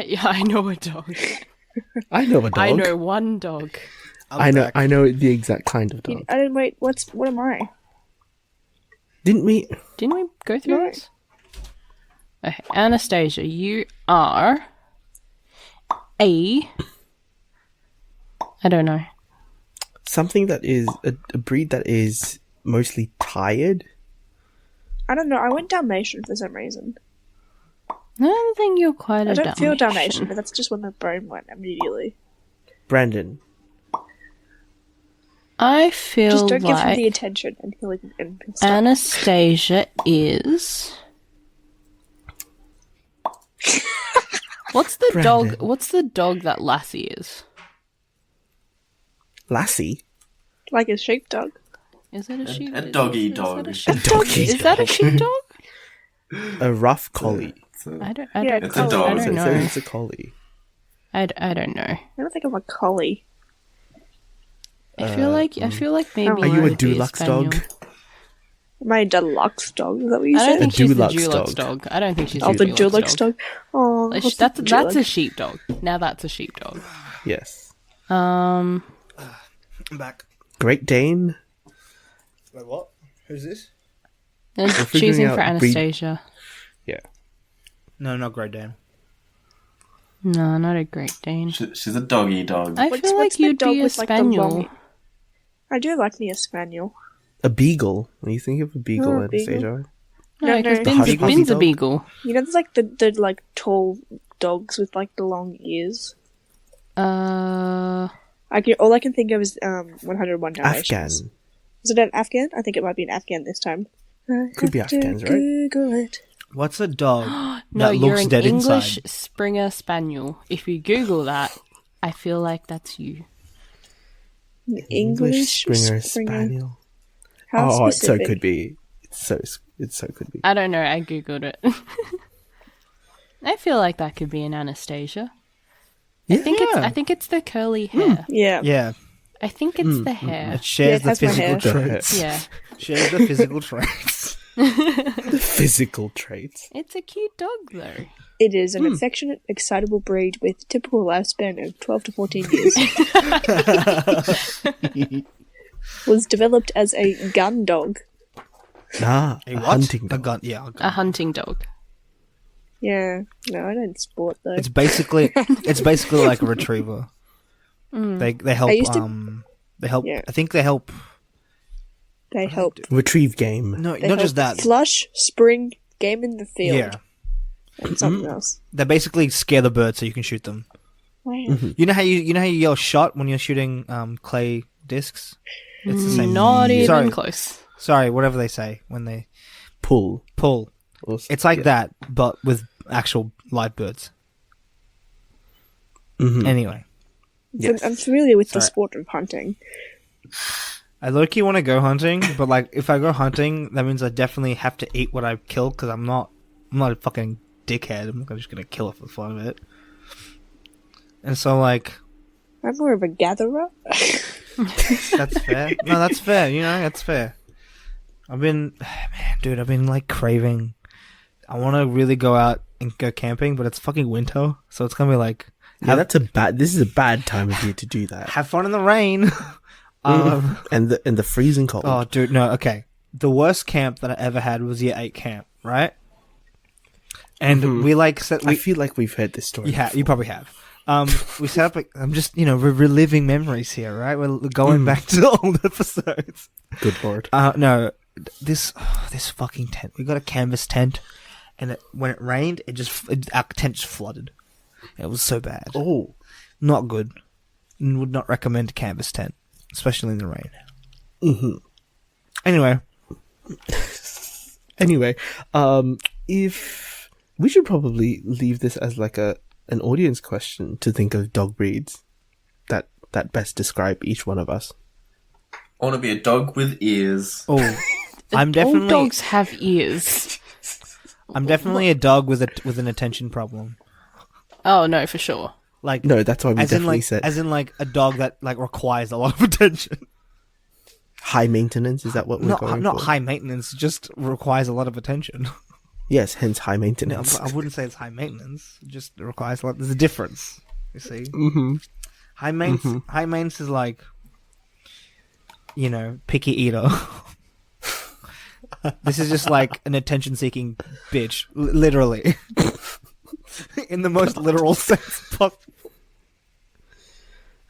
Yeah, I know a dog. I know a dog. I know one dog. I know the exact kind of dog. I didn't wait. What am I? Didn't we? Didn't we go through No. this? Okay, Anastasia, you are a... I don't know. Something that is a breed that is mostly tired. I don't know. I went Dalmatian for some reason. I don't think you're quite a I don't feel Dalmatian. Dalmatian, but that's just when my brain went immediately. Brandon. I feel Just don't give him like the attention, and he'll stop. Anastasia is... What's the Brandon. dog? What's the dog that Lassie is? Lassie. Like a sheepdog. Is it a sheep? a doggy is dog. that a A sheepdog? doggy Is that a sheepdog? A rough collie. I don't. Yeah, It's a dog. I don't So know. it's a collie. I don't know. I don't think I'm a collie. I feel like maybe. Are Are you a it would be Dulux spaniel. dog? Am I a deluxe dog? Is that what you I don't said? think she's the Dulux Dulux dog. dog. I don't think she's Oh, the Dulux Dulux dog. Oh, Like, what's that's the that's a Dulux? sheepdog. Now that's a sheepdog. Yes. I'm back. Great Dane. Wait, what? Who's this? Then figuring choosing out for breed- Anastasia. Yeah. No, not Great Dane. No, not a Great Dane. She's a doggy dog. I What's feel the like you'd dog be a with, like, the spaniel. long- I do like me a spaniel. A beagle. When you think of a beagle, Oh, a beagle. Anastasia. No, No, because no. The hush puppy Bin's a dog? beagle. You know, there's like the like tall dogs with like the long ears. Uh, All I can think of is 101 Afghan. Dalmatians. Is it an Afghan? I think it might be an Afghan this time. Could be I have to Afghans, right? Google it. What's a dog no, that you're looks an dead English inside? Springer Spaniel. If you Google that, I feel like that's you. An English Springer Spaniel. How Oh, it so specific? could be. It so could be. I don't know. I googled it. I feel like that could be an Anastasia. I think it's the curly hair. Yeah. Yeah, I think it's the hair. it shares it the has my physical hair. traits. Yeah, Shares the physical traits. The physical traits. it's a cute dog though. It is an affectionate, excitable breed with typical lifespan of 12 to 14 years. Was developed as a gun dog. Ah, A a what? hunting A dog. gun. Yeah, a gun. A hunting dog. Yeah. No, I don't sport though. It's basically like a retriever. They help. I used to- They help. Yeah. I think they help. They help. Retrieve game. No, They not help just that. Flush, spring, game in the field, Yeah, and something else. they basically scare the birds so you can shoot them. Wow. You know how you yell shot when you're shooting clay discs. It's the same. Not even Sorry. close. Sorry, whatever they say when they Pull. pull. It's like that, but with actual live birds. Mhm. Anyway, Yes. I'm familiar with the Sorry. sport of hunting. I low-key want to go hunting, but like if I go hunting, that means I definitely have to eat what I kill because I'm not a fucking dickhead. I'm not just gonna kill it for the fun of it. And so like I'm more of a gatherer. that's fair. No, that's fair. You know, that's fair. I've been like craving. I want to really go out and go camping, but it's fucking winter, so it's gonna be like Yeah, this is a bad time of year to do that. have fun in the rain. And the freezing cold. Oh, dude, no, okay. The worst camp that I ever had was year 8 camp, right? And we like set. I feel like we've heard this story. Yeah, you probably have. We set up. I'm just, we're reliving memories here, right? We're going back to the old episodes. Good lord. No, this fucking tent. We got a canvas tent, and when it rained, our tent just flooded. It was so bad. Oh. Not good. Would not recommend a canvas tent, especially in the rain. Mm-hmm. Anyway, If we should probably leave this as like an audience question to think of dog breeds that best describe each one of us. I want to be a dog with ears. oh, I'm All definitely dogs have ears. a dog with an attention problem. Oh no, for sure. Like No, that's why we as in definitely like said a dog that like requires a lot of attention. high maintenance. Is that what we're going Not for? high maintenance, just requires a lot of attention. Yes, hence high No, maintenance. but I wouldn't say it's high maintenance. It just requires a lot. There's a difference. You see, Mm-hmm. high maintenance is like, picky eater. This is just like an attention-seeking bitch, literally, in the most literal sense possible.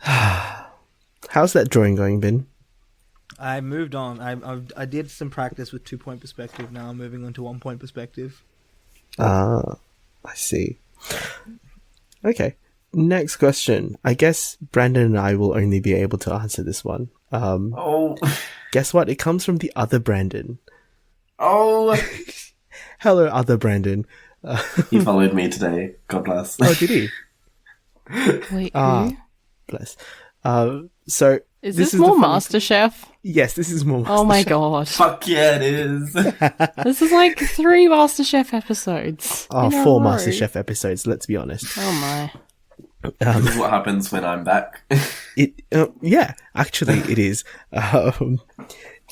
How's that drawing going, Ben? I moved on. I did some practice with 2-point perspective. Now I'm moving on to 1-point perspective. I see. Okay. Next question. I guess Brandon and I will only be able to answer this one. Oh. Guess what? It comes from the other Brandon. Oh. Hello, other Brandon. He followed me today. God bless. Oh, did he? Wait, Ah. who? Bless. So Is this this is more the funny- MasterChef? Yes, this is more. Oh my MasterChef. god. Fuck yeah, it is. This is like 3 MasterChef episodes. Oh, in a 4 row. MasterChef episodes. Let's be honest. Oh my. This is what happens when I'm back. Yeah, actually, it is.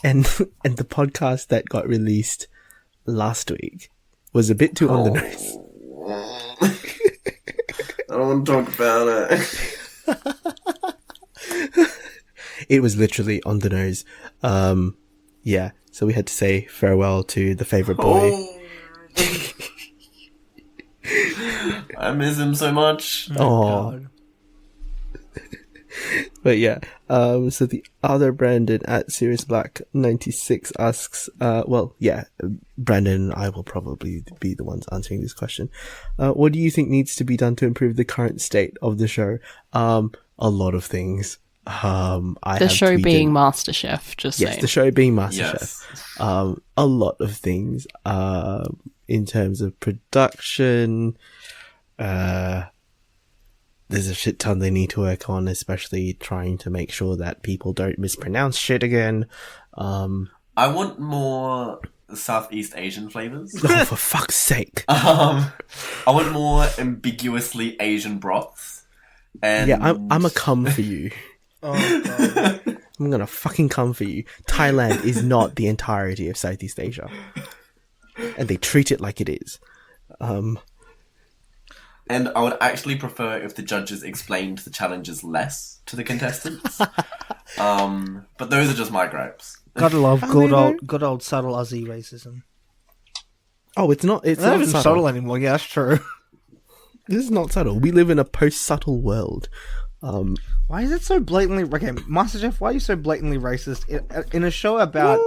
And the podcast that got released last week was a bit too on the nose. I don't want to talk about it. It was literally on the nose. Yeah, so we had to say farewell to the favorite boy. Oh. I miss him so much. Oh, but yeah. So the other Brandon at Sirius Black 96 asks, Brandon and I will probably be the ones answering this question. What do you think needs to be done to improve the current state of the show? A lot of things. The show being MasterChef, just Yes, saying. the show being MasterChef. Yes. A lot of things. In terms of production, there's a shit ton they need to work on, especially trying to make sure that people don't mispronounce shit again. I want more Southeast Asian flavors. Oh, for fuck's sake. I want more ambiguously Asian broths. And Yeah, I'm a cum for you. Oh god. I'm gonna fucking come for you. Thailand is not the entirety of Southeast Asia. And they treat it like it is. And I would actually prefer if the judges explained the challenges less to the contestants. But those are just my gripes. Gotta love Are good they old subtle Aussie racism. Oh, it's not It's not even subtle. subtle anymore. Yeah, that's true. This is not subtle. We live in a post-subtle world. Why is it so blatantly... Okay, MasterChef, why are you so blatantly racist in a show about...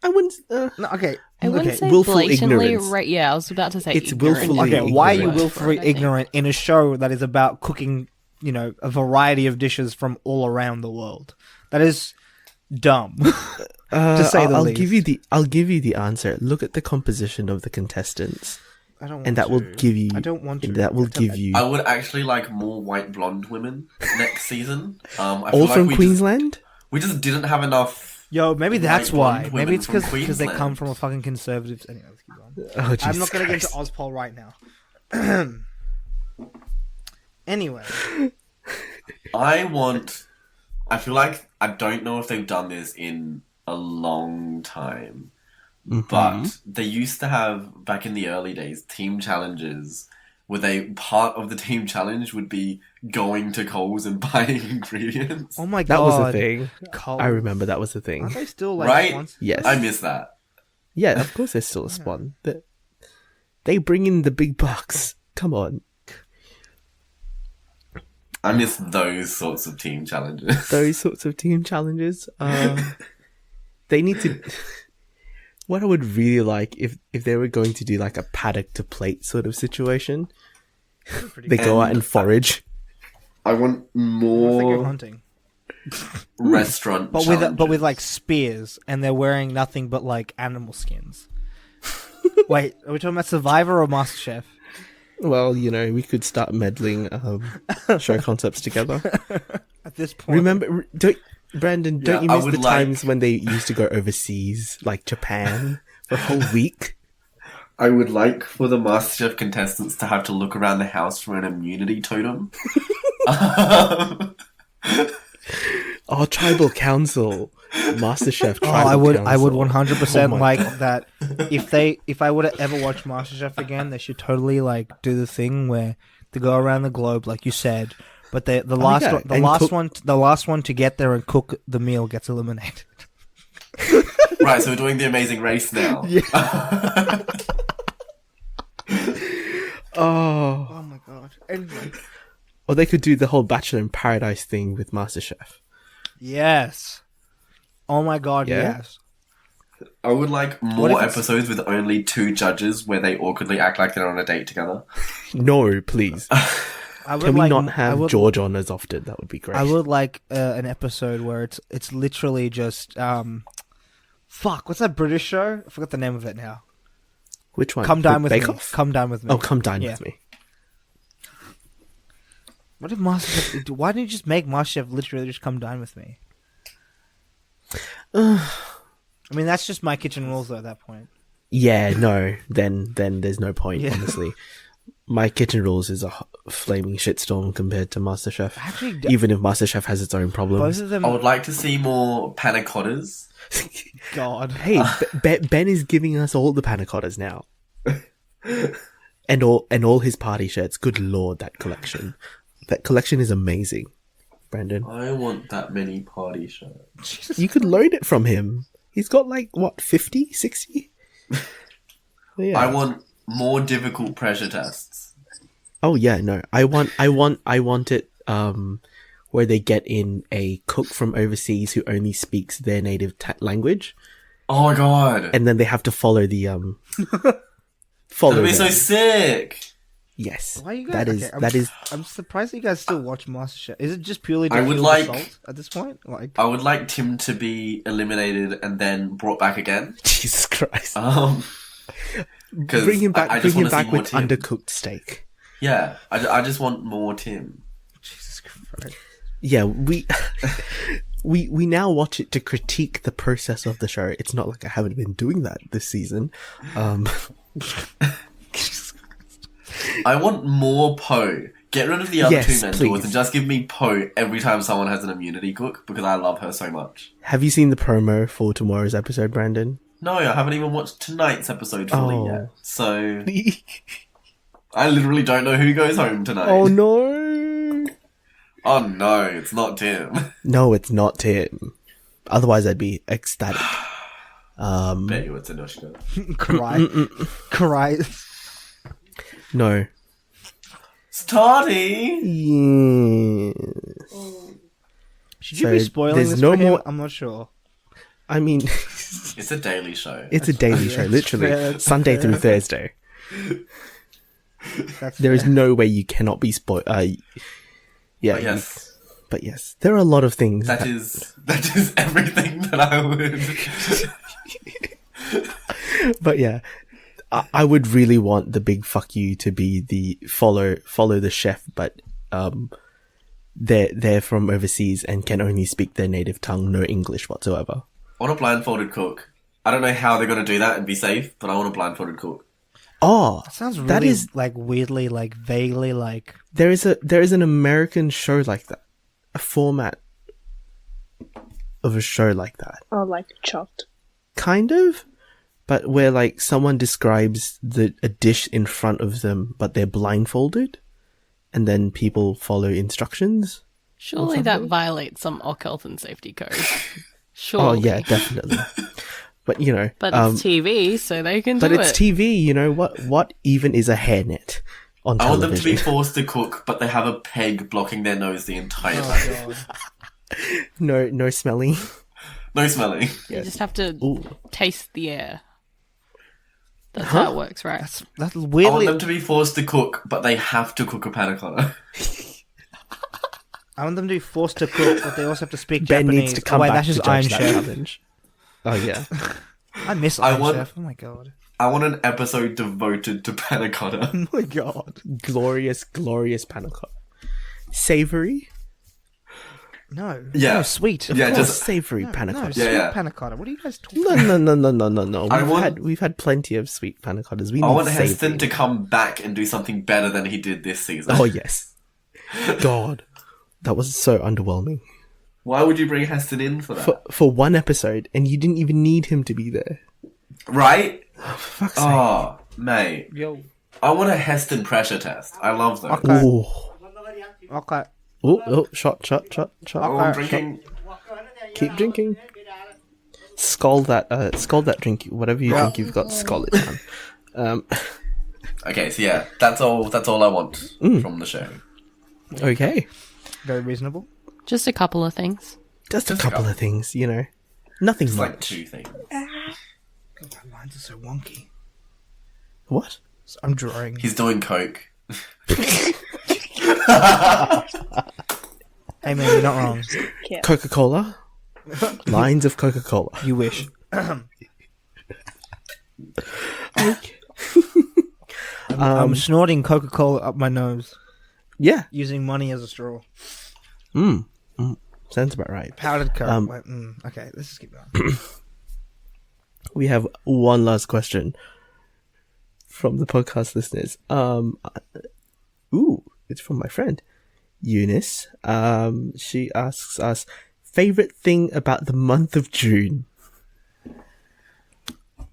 I wouldn't... No, okay. I wouldn't okay. say willful blatantly ignorance. yeah, I was about to say It's ignorant. willfully Okay, why are you ignorant. willfully ignorant in a show that is about cooking, a variety of dishes from all around the world? That is dumb. To say the I'll least. I'll give you the answer. Look at the composition of the contestants, I don't want and that will to. give you. I don't want to. That will give you I would actually like more white blonde women next season. I all feel like from we Queensland. we just didn't have enough. Yo, maybe that's White why. blonde Maybe women it's from because they come Queensland. from a fucking conservative. Anyway, let's keep going. Oh, Jesus I'm not going to get Christ. into Ozpol right now. Anyway, I feel like I don't know if they've done this in a long time, but they used to have back in the early days team challenges where part of the team challenge would be going to Coles and buying ingredients. oh my That god, was a thing. Coles. I remember that was a thing. Aren't they still like Right? once? Yes. I miss that. Yeah, of course there's still a spawn. They bring in the big bucks. Come on. I miss those sorts of team challenges. Those sorts of team challenges. They need to... What I would really like if they were going to do like a paddock to plate sort of situation. They go out and forage. I want I think you're more hunting, restaurant but challenges. with like spears, and they're wearing nothing but like animal skins. Wait, are we talking about Survivor or MasterChef? Well, you know, we could start meddling show concepts together. At this point, Remember, Brandon, don't you I miss would the times when they used to go overseas, like Japan, for a whole week? I would like for the MasterChef contestants to have to look around the house for an immunity totem. Oh, tribal council, MasterChef. Oh, Tribal I would council. 100% Oh my like God. that. If I would have ever watched MasterChef again, they should totally like do the thing where they go around the globe, like you said. But the last yeah, one, and the last one to get there and cook the meal gets eliminated. Right, so we're doing the Amazing Race now. Oh, Oh my god! Anyway, or they could do the whole Bachelor in Paradise thing with MasterChef. yes. Oh my god! Yeah? Yes. I would like What more if it's- episodes with only 2 judges where they awkwardly act like they're on a date together. No, please. I would Can we like, not I have would, George on as often? That would be great. I would like an episode where it's literally just fuck. What's that British show? I forgot the name of it now. Which one? Come Dine with Bake Me. Off? Come Dine with Me. Oh, Come Dine Yeah. with Me. What did MasterChef do? Why didn't you just make MasterChef literally just Come Dine with Me? I mean, that's just my kitchen rules though. At that point, Yeah, no. Then there's no point. Yeah. Honestly, My Kitchen Rules is a flaming shitstorm compared to MasterChef. actually, Even if MasterChef has its own both problems. of them. I would like to see more panna cottas. God, Hey, Ben is giving us all the panna cottas now, and all his party shirts. Good lord, that collection! That collection is amazing, Brandon. I want that many party shirts. You could loan it from him. He's got like what 50, 60? Yeah. I want more difficult pressure tests. Oh yeah, no. I want it where they get in a cook from overseas who only speaks their native language, Oh my god. and then they have to follow the follow That'd be so them. sick. Yes. why are you guys? That is I'm surprised that you guys still watch MasterChef. Is it just purely? I to would feel like- the salt at this point. Like, I would like Tim to be eliminated and then brought back again. Jesus Christ. 'Cause Bring him back I just bring him wanna see back more with Tim. undercooked steak. Yeah, I just want more Tim. Jesus Christ. Yeah, we we now watch it to critique the process of the show. It's not like I haven't been doing that this season. I want more Poe. Get rid of the other Yes, 2 mentors please. and just give me Poe every time someone has an immunity cook because I love her so much. Have you seen the promo for tomorrow's episode, Brandon? No, I haven't even watched tonight's episode fully Oh. yet. So I literally don't know who goes home tonight. Oh no. Oh no, it's not Tim. No, it's not Tim. Otherwise, I'd be ecstatic. Bet you it's Anushka. Cry. No. Starty! Yeah. Should you So, be spoiling there's this no for him? more- I'm not sure. I mean, It's a daily show. it's a daily show, literally. fair, Sunday through Thursday. That's There is no way you cannot be spoiled. Yeah, But yes, But yes, there are a lot of things. That is everything that I would. But yeah, I would really want the big fuck you to be the follow the chef, but they're from overseas and can only speak their native tongue, no English whatsoever. I want a blindfolded cook. I don't know how they're going to do that and be safe, but I want a blindfolded cook. Oh, That sounds really that is like weirdly, like vaguely, like there is an American show like that, a format of a show like that, Oh, like Chopped. kind of, but where like someone describes a dish in front of them, but they're blindfolded, and then people follow instructions. Surely that violates some health and safety code. Surely. Oh yeah, definitely. But you know, But it's TV, so they can do but it's it. TV. You know what even is a hairnet on I want them to television? be forced to cook, but they have a peg blocking their nose the entire time. No smelling. No smelling. You just have to Ooh. taste the air. That's how it works, right? that's I want weirdly. them to be forced to cook, but they have to cook a panna cotta. I want them to be forced to cook, but they also have to speak Ben Japanese. needs to come wait, back that's to just Iron judge that Chef. challenge. Oh yeah. I miss I Iron want- Chef. Oh my god. I want an episode devoted to panna cotta. Oh my god. Glorious panna cotta. Savory? No. Yeah. No, sweet. Yeah, Of course, just- savory panna No, cotta. sweet yeah. panna cotta. What are you guys talking about? No. I want- We've had plenty of sweet panna cottas. We I need want savory. Heston to come back and do something better than he did this season. Oh yes. God, that was so underwhelming. Why would you bring Heston in for that? For one episode, and you didn't even need him to be there. Right? For fuck's sake. Oh, mate. Yo. I want a Heston pressure test. I love those. Okay. Ooh. Okay. Oh, shot. Oh, I'm drinking. Keep drinking. Skull that drink. Whatever you drink, you've got skull it down. Okay, so yeah, that's all I want from the show. Okay. Very reasonable. Just a couple of things. Just a couple of things, you know. Nothing It's like much. 2 things. God, my lines are so wonky. What? So I'm drawing. He's doing coke. Hey man, you're not wrong. Yeah. Coca-Cola? Lines of Coca-Cola. You wish. I'm snorting Coca-Cola up my nose Yeah. using money as a straw. Sounds about right. Powdered Coke. Okay, let's just keep going. We have one last question from the podcast listeners. It's from my friend Eunice. She asks us, favorite thing about the month of June.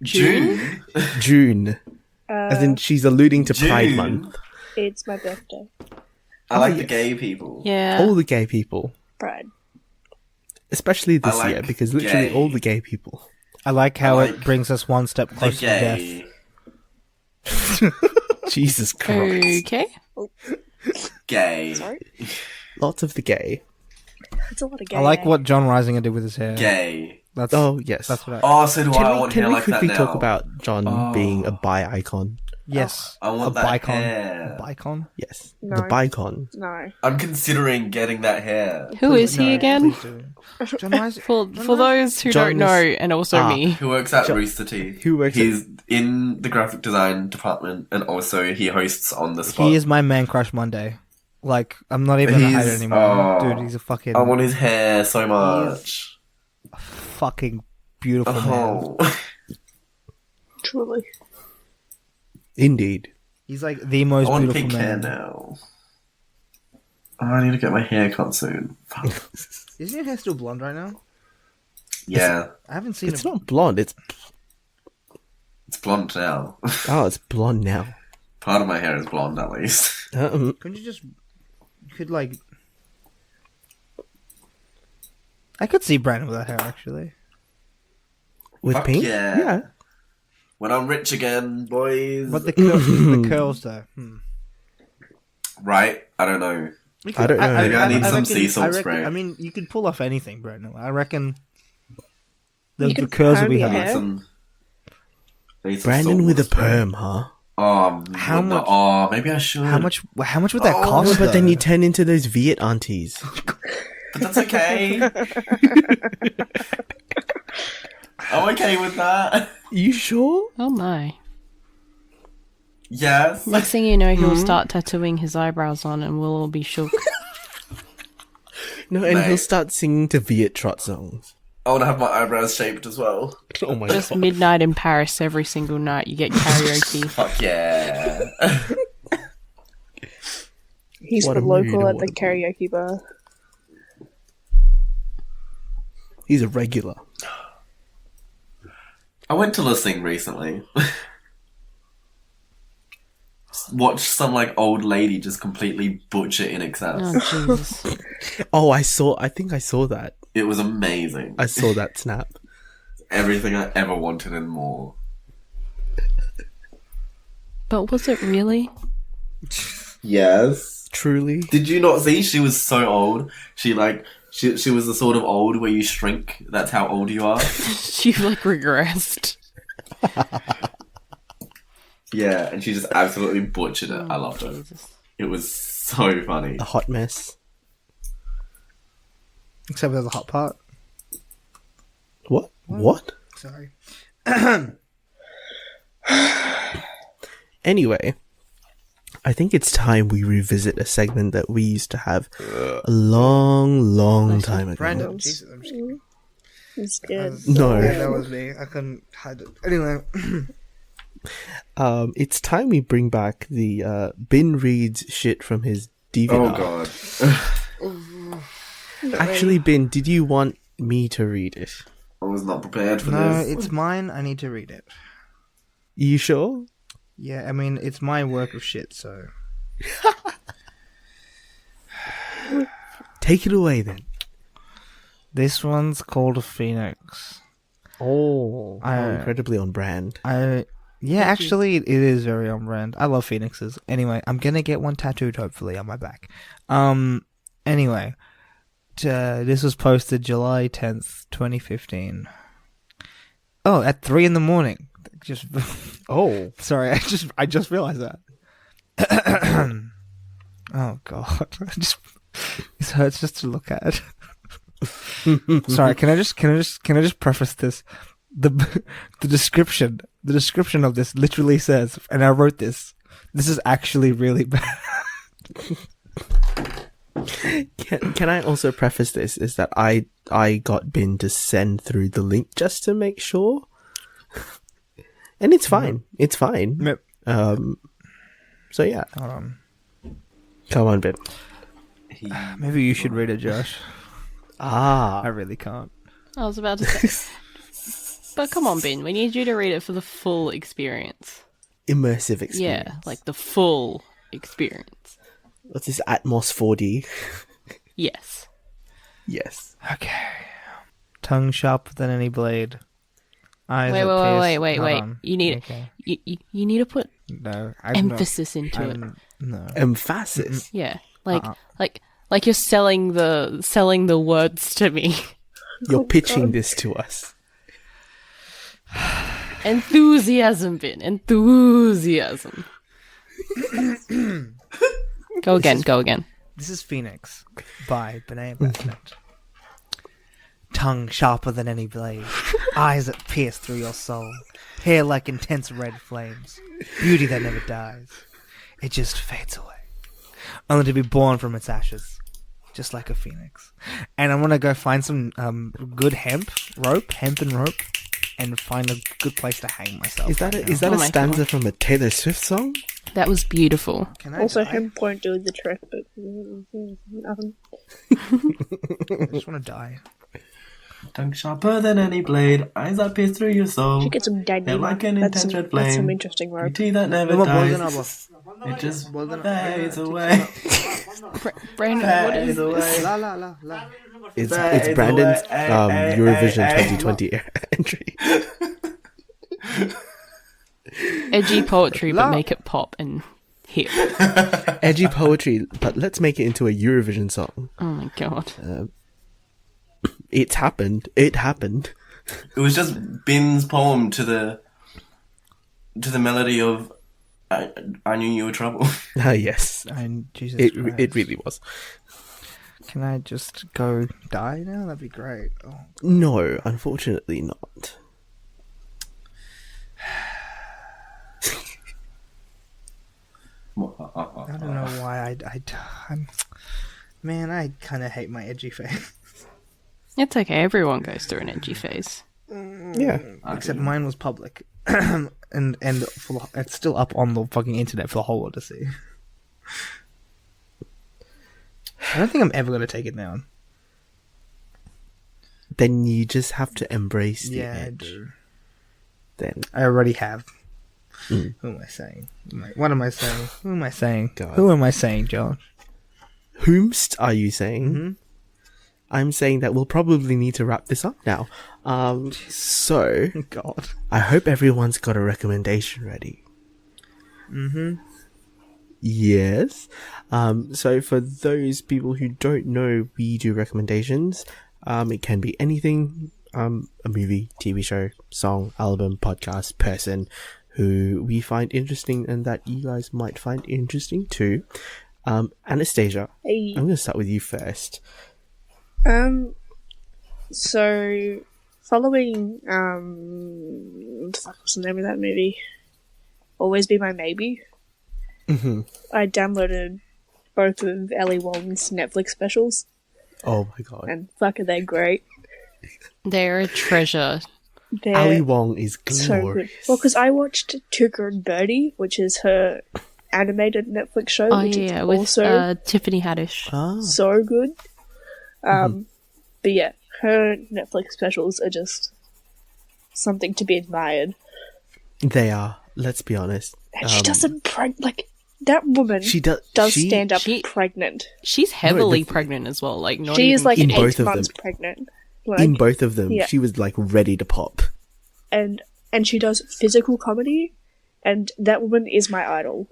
June? June. As in, she's alluding to Pride June. Month. It's my birthday. I like the yes. gay people. Yeah. All the gay people. Pride. Especially this I like year, because literally gay. all the gay people. I like how I like it brings us one step The closer to gay. death. Jesus Christ. Okay. Gay. Sorry? Lots of the gay. It's a lot of gay. I like what John Risinger did with his hair. Gay. That's Oh, yes. That's what I. Oh, so do I. I want Can hair we like that quickly now. talk about John being a bi icon? Yes. I want a that bicon. hair. A bicon. Yes. No. The bicon. No. I'm considering getting that hair. Who is he No, again? please do. John Risinger. For those who John don't know, and also me. Who works at Rooster Teeth. Who works He's in the graphic design department, and also he hosts on the spot. He is my man crush Monday. Like, I'm not even a hater He's- anymore. oh. Dude, he's a fucking, I want his hair so much. fucking beautiful man. Oh. Truly. Indeed. He's like the most I want beautiful pink hair man. now. Oh, I need to get my hair cut soon. Fuck. Isn't your hair still blonde right now? Yeah, I haven't seen It's it. not blonde. It's blonde now. it's blonde now. Part of my hair is blonde, at least. Couldn't you just... You could, like... I could see Brandon with that hair, actually. With Fuck pink? yeah. When I'm rich again, boys. But the curls, though. Right? I don't know. You I don't know. Maybe I need some reckon- sea salt I reckon- spray. I mean, you could pull off anything, Brandon. I reckon... You The could curls will perm be your hard. hair. Need some Brandon salt with a spray. perm, huh? How much? Oh, maybe I should. How much would that Oh, cost? but then though? you turn into those Viet aunties. But that's okay. I'm okay with that. You sure? Oh my. Yes. Next thing you know, he'll start tattooing his eyebrows on and we'll all be shook. No, and Mate. he'll start singing to Viet Trot songs. I want to have my eyebrows shaped as well. Oh my Just god. midnight in Paris every single night. You get karaoke. Fuck yeah. He's What the a local mood, at the what a karaoke bar. He's a regular. I went to Lissing recently. Watched some like old lady just completely butcher in excess. Oh, Jesus. Oh, I think I saw that. It was amazing. I saw that snap. Everything I ever wanted and more. But was it really? Yes. Truly. Did you not see? She was so old. She was the sort of old where you shrink. That's how old you are. She like regressed. Yeah, and she just absolutely butchered it. I loved it. Jesus. It was so funny. A hot mess. Except there's a hot part. What? What? Sorry. Anyway, I think it's time we revisit a segment that we used to have a long time ago. Brandon, Jesus, I'm just kidding. He's scared. No. Yeah, that was me. I couldn't hide it. Anyway. It's time we bring back the Bin reads shit from his DVR. Oh god. Actually, Bin, did you want me to read it? I was not prepared for No, this. it's mine. I need to read it. You sure? Yeah, I mean, it's my work of shit, so... Take it away then. This one's called Phoenix. Oh, how I- incredibly on brand. Yeah, actually, it is very on brand. I love phoenixes. Anyway, I'm gonna get one tattooed, hopefully, on my back. Anyway, this was posted July 10th, 2015. Oh, at 3 in the morning. Just, Oh, sorry, I just realized that. Oh god, it hurts just to look at. Sorry, can I just preface this? The description of this literally says, and I wrote this. This is actually really bad. can I also preface this? Is that I got Bin to send through the link just to make sure, and it's fine. It's fine. Yep. So yeah, Hold on. come on, Bin. Maybe you should read it, Josh. I really can't. I was about to say. But come on, Ben. We need you to read it for the full experience. Immersive experience. Yeah, like the full experience. What's this Atmos 4D? Yes. Yes. Okay. Tongue sharper than any blade. Eyes that Wait. pierce- Hold Wait. on. You need Okay. you need to put No. emphasis into it. No. Emphasis. Yeah, like Uh-uh. like you're selling the words to me. You're pitching this to us. Enthusiasm, Ben. Enthusiasm. Go again. This is Phoenix by Binaya Basnet. Tongue sharper than any blade, eyes that pierce through your soul, hair like intense red flames, beauty that never dies. It just fades away, only to be born from its ashes, just like a phoenix. And I'm gonna go find some good hemp and rope, and find a good place to hang myself. Is that right is now. that Oh a my stanza God. from a Taylor Swift song? That was beautiful. Can I Also, die? him won't do the trick, but nothing. I just want to die. Tongue sharper than any blade, eyes that pierce through your soul. Should get some dead They're like an That's intense red some flame. interesting rope. Beauty that never Well, dies. It just fades away. Brandon, what Fades is away. La la la la. It's Fades Brandon's away. Eurovision 2020 entry. edgy poetry, but make it pop and hit? Edgy poetry, but let's make it into a Eurovision song. Oh my god. It's happened. It happened. It was just Bin's poem to the melody of I knew you were trouble. Yes. Jesus It Christ. really was. Can I just go die now? That'd be great. Oh. No, unfortunately not. I don't know why man, I kind of hate my edgy face. It's okay. Everyone goes through an edgy phase. Yeah. Except mine was public. and it's still up on the fucking internet for the whole world to see. I don't think I'm ever going to take it down. Then you just have to embrace the Yeah, I edge. do. Then I already have. Mm. Who am I saying? What am I saying? Who am I saying? God. Who am I saying, John? whomst are you saying? Mm-hmm. I'm saying that we'll probably need to wrap this up now. So God. I hope everyone's got a recommendation ready. Mm-hmm. Yes. So for those people who don't know, we do recommendations. It can be anything, a movie, TV show, song, album, podcast, person who we find interesting and that you guys might find interesting too. Anastasia, Hey. I'm going to start with you first. So following what the fuck was the name of that movie? Always Be My Maybe. Mm-hmm. I downloaded both of Ellie Wong's Netflix specials, Oh my god. and fuck are they great. They're a treasure. They're Ali Wong is so glorious. good. Well, because I watched Tucker and Birdie, which is her animated Netflix show, Oh which yeah, is with also Tiffany Haddish. Ah. so good. But yeah, her Netflix specials are just something to be admired. They are. Let's be honest. And she doesn't like that woman. She does stand up she- pregnant. She's heavily the- pregnant as well. Like not She even is like In 8 both of months them. pregnant. Like, in both of them. yeah. She was like ready to pop. and she does physical comedy, and that woman is my idol.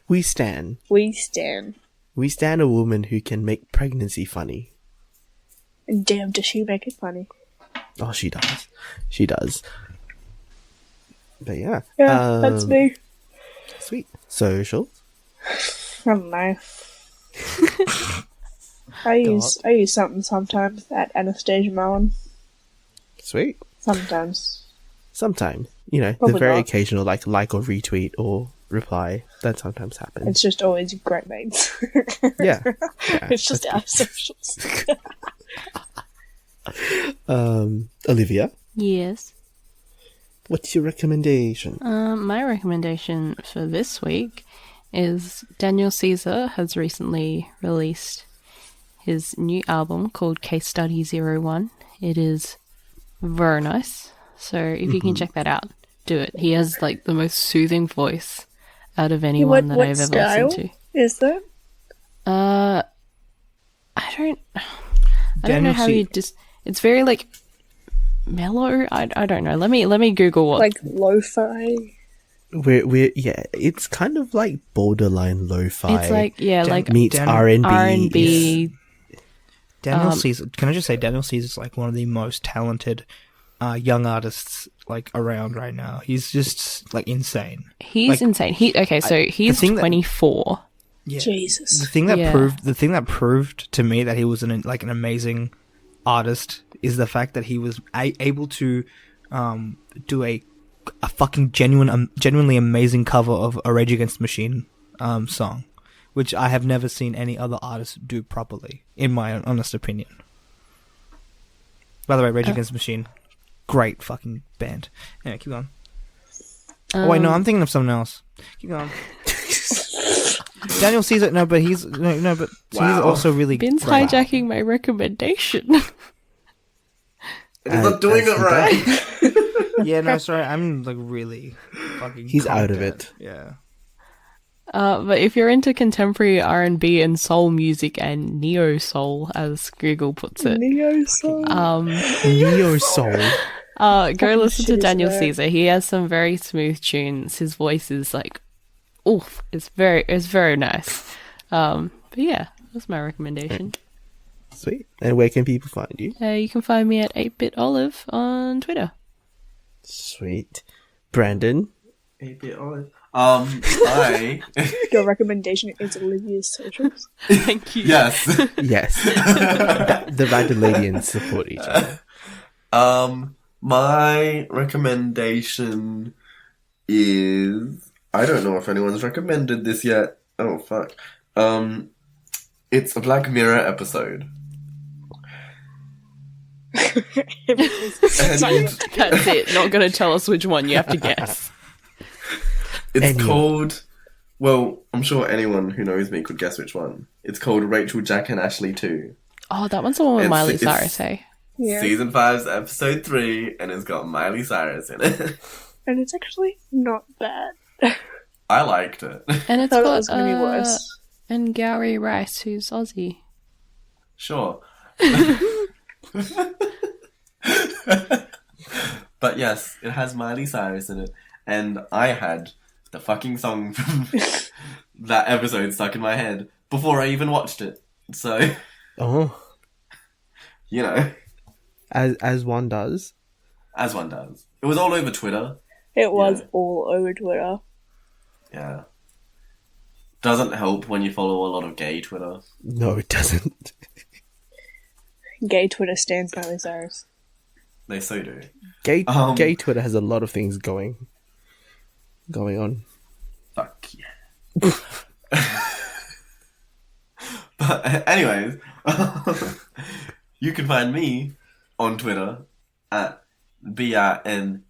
We stan. We stan. We stan a woman who can make pregnancy funny. And damn, does she make it funny? Oh, she does. She does. But yeah. Yeah, that's me. Sweet. Social. I don't know. I use something sometimes at Anastasia Mowen. Sweet. Sometimes. Sometimes. You know, Probably the very not. occasional like or retweet or reply. That sometimes happens. It's just always great mates. Yeah. It's just our socials. Olivia, Yes. what's your recommendation? My recommendation for this week is Daniel Caesar has recently released his new album called Case Study 01. It is very nice. So if you can check that out, do it. He has like the most soothing voice out of anyone that I've ever style listened is that? to. I don't know Daniel how Ce- you just. It's very like mellow. I don't know. Let me Google what. Like lo-fi? We're yeah, it's kind of like borderline lo-fi. it's like like meets Dan- R&B. R&B. Daniel Caesar. Can I just say Daniel Caesar's like one of the most talented young artists like around right now. He's just like insane. He's Like, insane. So he's thing that- 24. Yeah. Jesus. The thing that Yeah. proved to me that he was an amazing artist is the fact that he was able to do a fucking genuinely amazing cover of a Rage Against the Machine song, which I have never seen any other artist do properly, in my honest opinion. By the way, Rage Against the Machine, great fucking band. Anyway, keep going. Oh wait, no, I'm thinking of someone else. Keep going. Daniel Caesar, no, but he's he's also really Ben's great. hijacking my recommendation. It's not doing it right. Yeah, no, sorry, I'm like really fucking. He's out of content. it. Yeah. But if you're into contemporary R&B and soul music and neo soul, as Google puts it, Neo soul. Neo soul. go listen to shit is Daniel that? Caesar. He has some very smooth tunes. His voice is like, oof, it's very nice. But yeah, that's my recommendation. Sweet. And where can people find you? You can find me at 8BitOlive on Twitter. Sweet. Brandon, 8-bit Olive. I Your recommendation is Olivia's socials. Thank you. yes. Yes. The Raduladians support each other. My recommendation is, I don't know if anyone's recommended this yet. Oh fuck. It's a Black Mirror episode. And That's it. Not going to tell us which one. You have to guess. it's called, well, I'm sure anyone who knows me could guess which one. It's called Rachel, Jack and Ashley 2. Oh, that one's the one with It's- Miley it's- Cyrus, eh? Yeah. Season 5's episode 3, and it's got Miley Cyrus in it. And it's actually not bad. I liked it. And I it's thought it got was going to be worse. and Gary Rice, who's Aussie. Sure. But yes, it has Miley Cyrus in it, and I had the fucking song from that episode stuck in my head before I even watched it. So, Oh, you know, as one does. as one does. It was all over Twitter. It was Yeah. all over Twitter. Yeah. Doesn't help when you follow a lot of gay Twitter. No, it doesn't. Gay Twitter stands Miley Cyrus. They so do. Gay Um, Twitter has a lot of things going on. Fuck yeah. But anyways, you can find me on Twitter at BINDNLE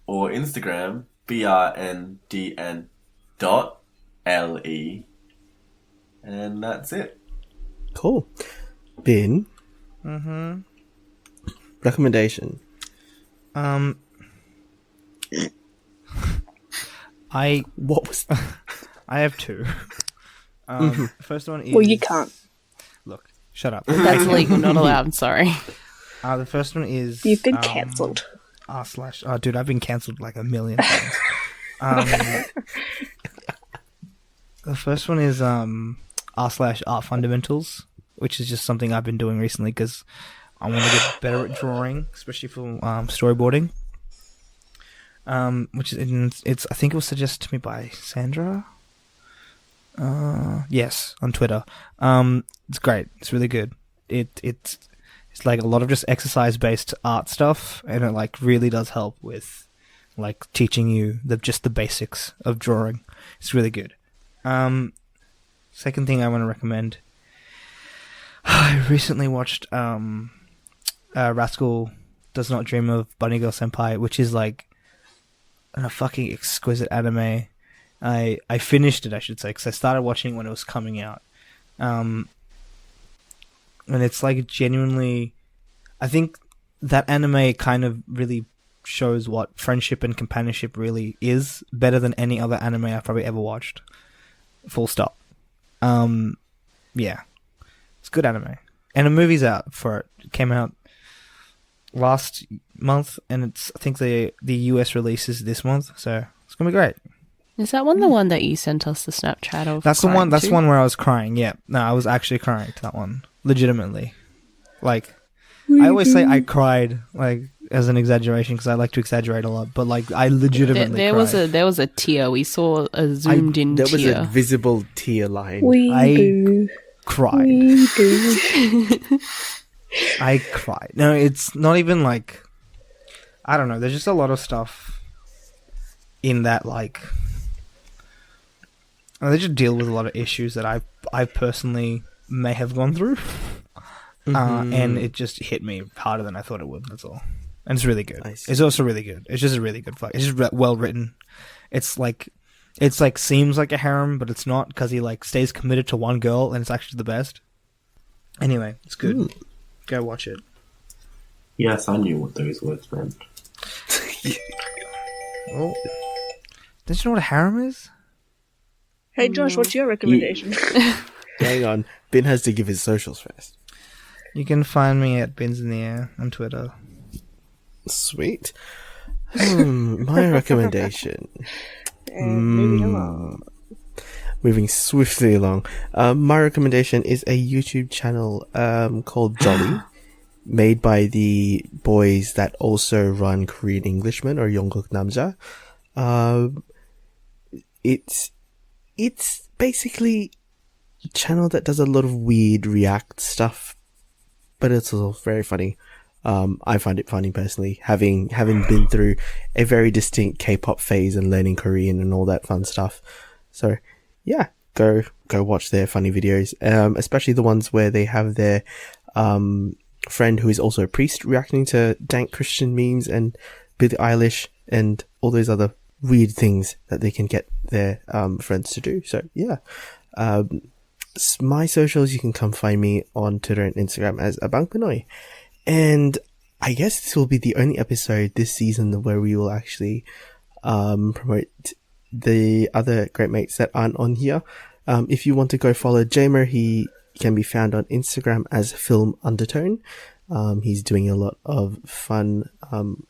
or Instagram BRNDN.LE, and that's it. Cool. Bin. Mm-hmm. Recommendation. I What was I have two. First one is. Well, you can't. Look, shut up. That's legal, not allowed. I'm sorry. The first one is. You've been cancelled. Oh, dude, I've been cancelled like a million times. The first one is r/art fundamentals, which is just something I've been doing recently because I want to get better at drawing, especially for storyboarding. Which is it's I think it was suggested to me by Sandra. Yes, on Twitter. It's great. It's really good. It's like a lot of just exercise based art stuff, and it like really does help with like teaching you just the basics of drawing. It's really good. Second thing I want to recommend. I recently watched Rascal Does Not Dream of Bunny Girl Senpai, which is like a fucking exquisite anime. I finished it, I should say, because I started watching it when it was coming out. And it's like genuinely, I think that anime kind of really shows what friendship and companionship really is, better than any other anime I've probably ever watched. Full stop. Yeah. It's good anime. And a movie's out for it. It came out last month, and it's I think the US release is this month, so it's gonna be great. Is that the one that you sent us the Snapchat of? That's the one. crying That's to? the one where I was crying. Yeah, no, I was actually crying to that one, legitimately. Like, I always say I cried, like as an exaggeration, because I like to exaggerate a lot. But like, I legitimately There cried. was a tear. We saw a zoomed in There was tear. a visible tear line. We cried. do. I cried. No, it's not even like, I don't know. There's just a lot of stuff in that, like, they just deal with a lot of issues that I personally may have gone through, and it just hit me harder than I thought it would. That's all. And it's really good. I see. It's also really good. It's just a really good It's just well written. It's like seems like a harem, but it's not, because he like stays committed to one girl, and it's actually the best. Anyway, it's good. Ooh. Go watch it. Yes, I knew what those words meant. Oh, don't you know what a harem is? Hey Josh, what's your recommendation? Hang on. Ben has to give his socials first. You can find me at Bins in the Air on Twitter. Sweet. My recommendation. And moving along. Moving swiftly along. My recommendation is a YouTube channel called Jolly. made by the boys that also run Korean Englishman or Yongguk Namja. It's basically a channel that does a lot of weird react stuff, but it's also very funny. I find it funny personally, having been through a very distinct K-pop phase and learning Korean and all that fun stuff. So yeah, go watch their funny videos, especially the ones where they have their friend who is also a priest reacting to dank Christian memes and Billie Eilish and all those other weird things that they can get their friends to do. So yeah, my socials, you can come find me on Twitter and Instagram as Abang Pinoy. And I guess this will be the only episode this season where we will actually promote the other great mates that aren't on here. If you want to go follow Jamer, he can be found on Instagram as Film Undertone. He's doing a lot of fun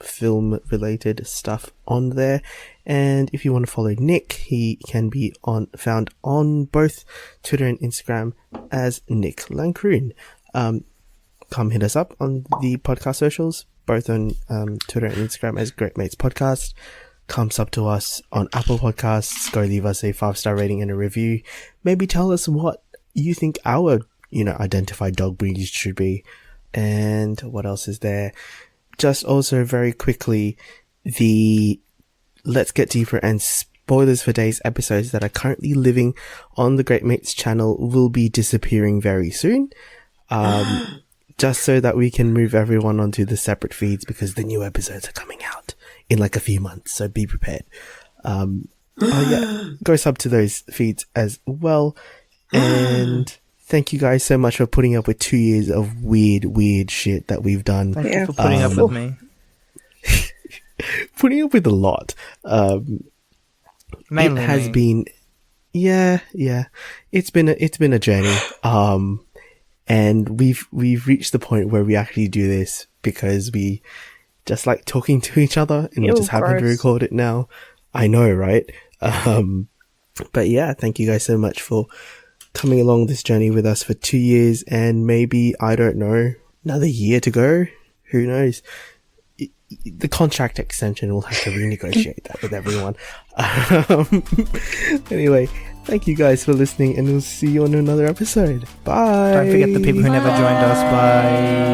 film related stuff on there. And if you want to follow Nick, he can be found on both Twitter and Instagram as Nick Lancroon. Come hit us up on the podcast socials, both on Twitter and Instagram as Great Mates Podcast. Come sub to us on Apple Podcasts. Go leave us a 5-star rating and a review. Maybe tell us what you think our, identified dog breeds should be. And what else is there? Just also very quickly, the Let's Get Deeper and spoilers for today's episodes that are currently living on the Great Mates channel will be disappearing very soon. Just so that we can move everyone onto the separate feeds, because the new episodes are coming out in like a few months. So be prepared. Go sub to those feeds as well. And thank you guys so much for putting up with 2 years of weird shit that we've done. Thank you for putting up with me. Putting up with a lot. Mainly it has me. been, yeah. It's been a journey. And we've reached the point where we actually do this because we just like talking to each other, and we just happen to record it now. I know, right? But yeah, thank you guys so much for coming along this journey with us for 2 years, and maybe, I don't know, another year to go. Who knows? The contract extension, we'll have to renegotiate that with everyone. Anyway, thank you guys for listening, and we'll see you on another episode. Bye. Don't forget the people who never joined us. Bye.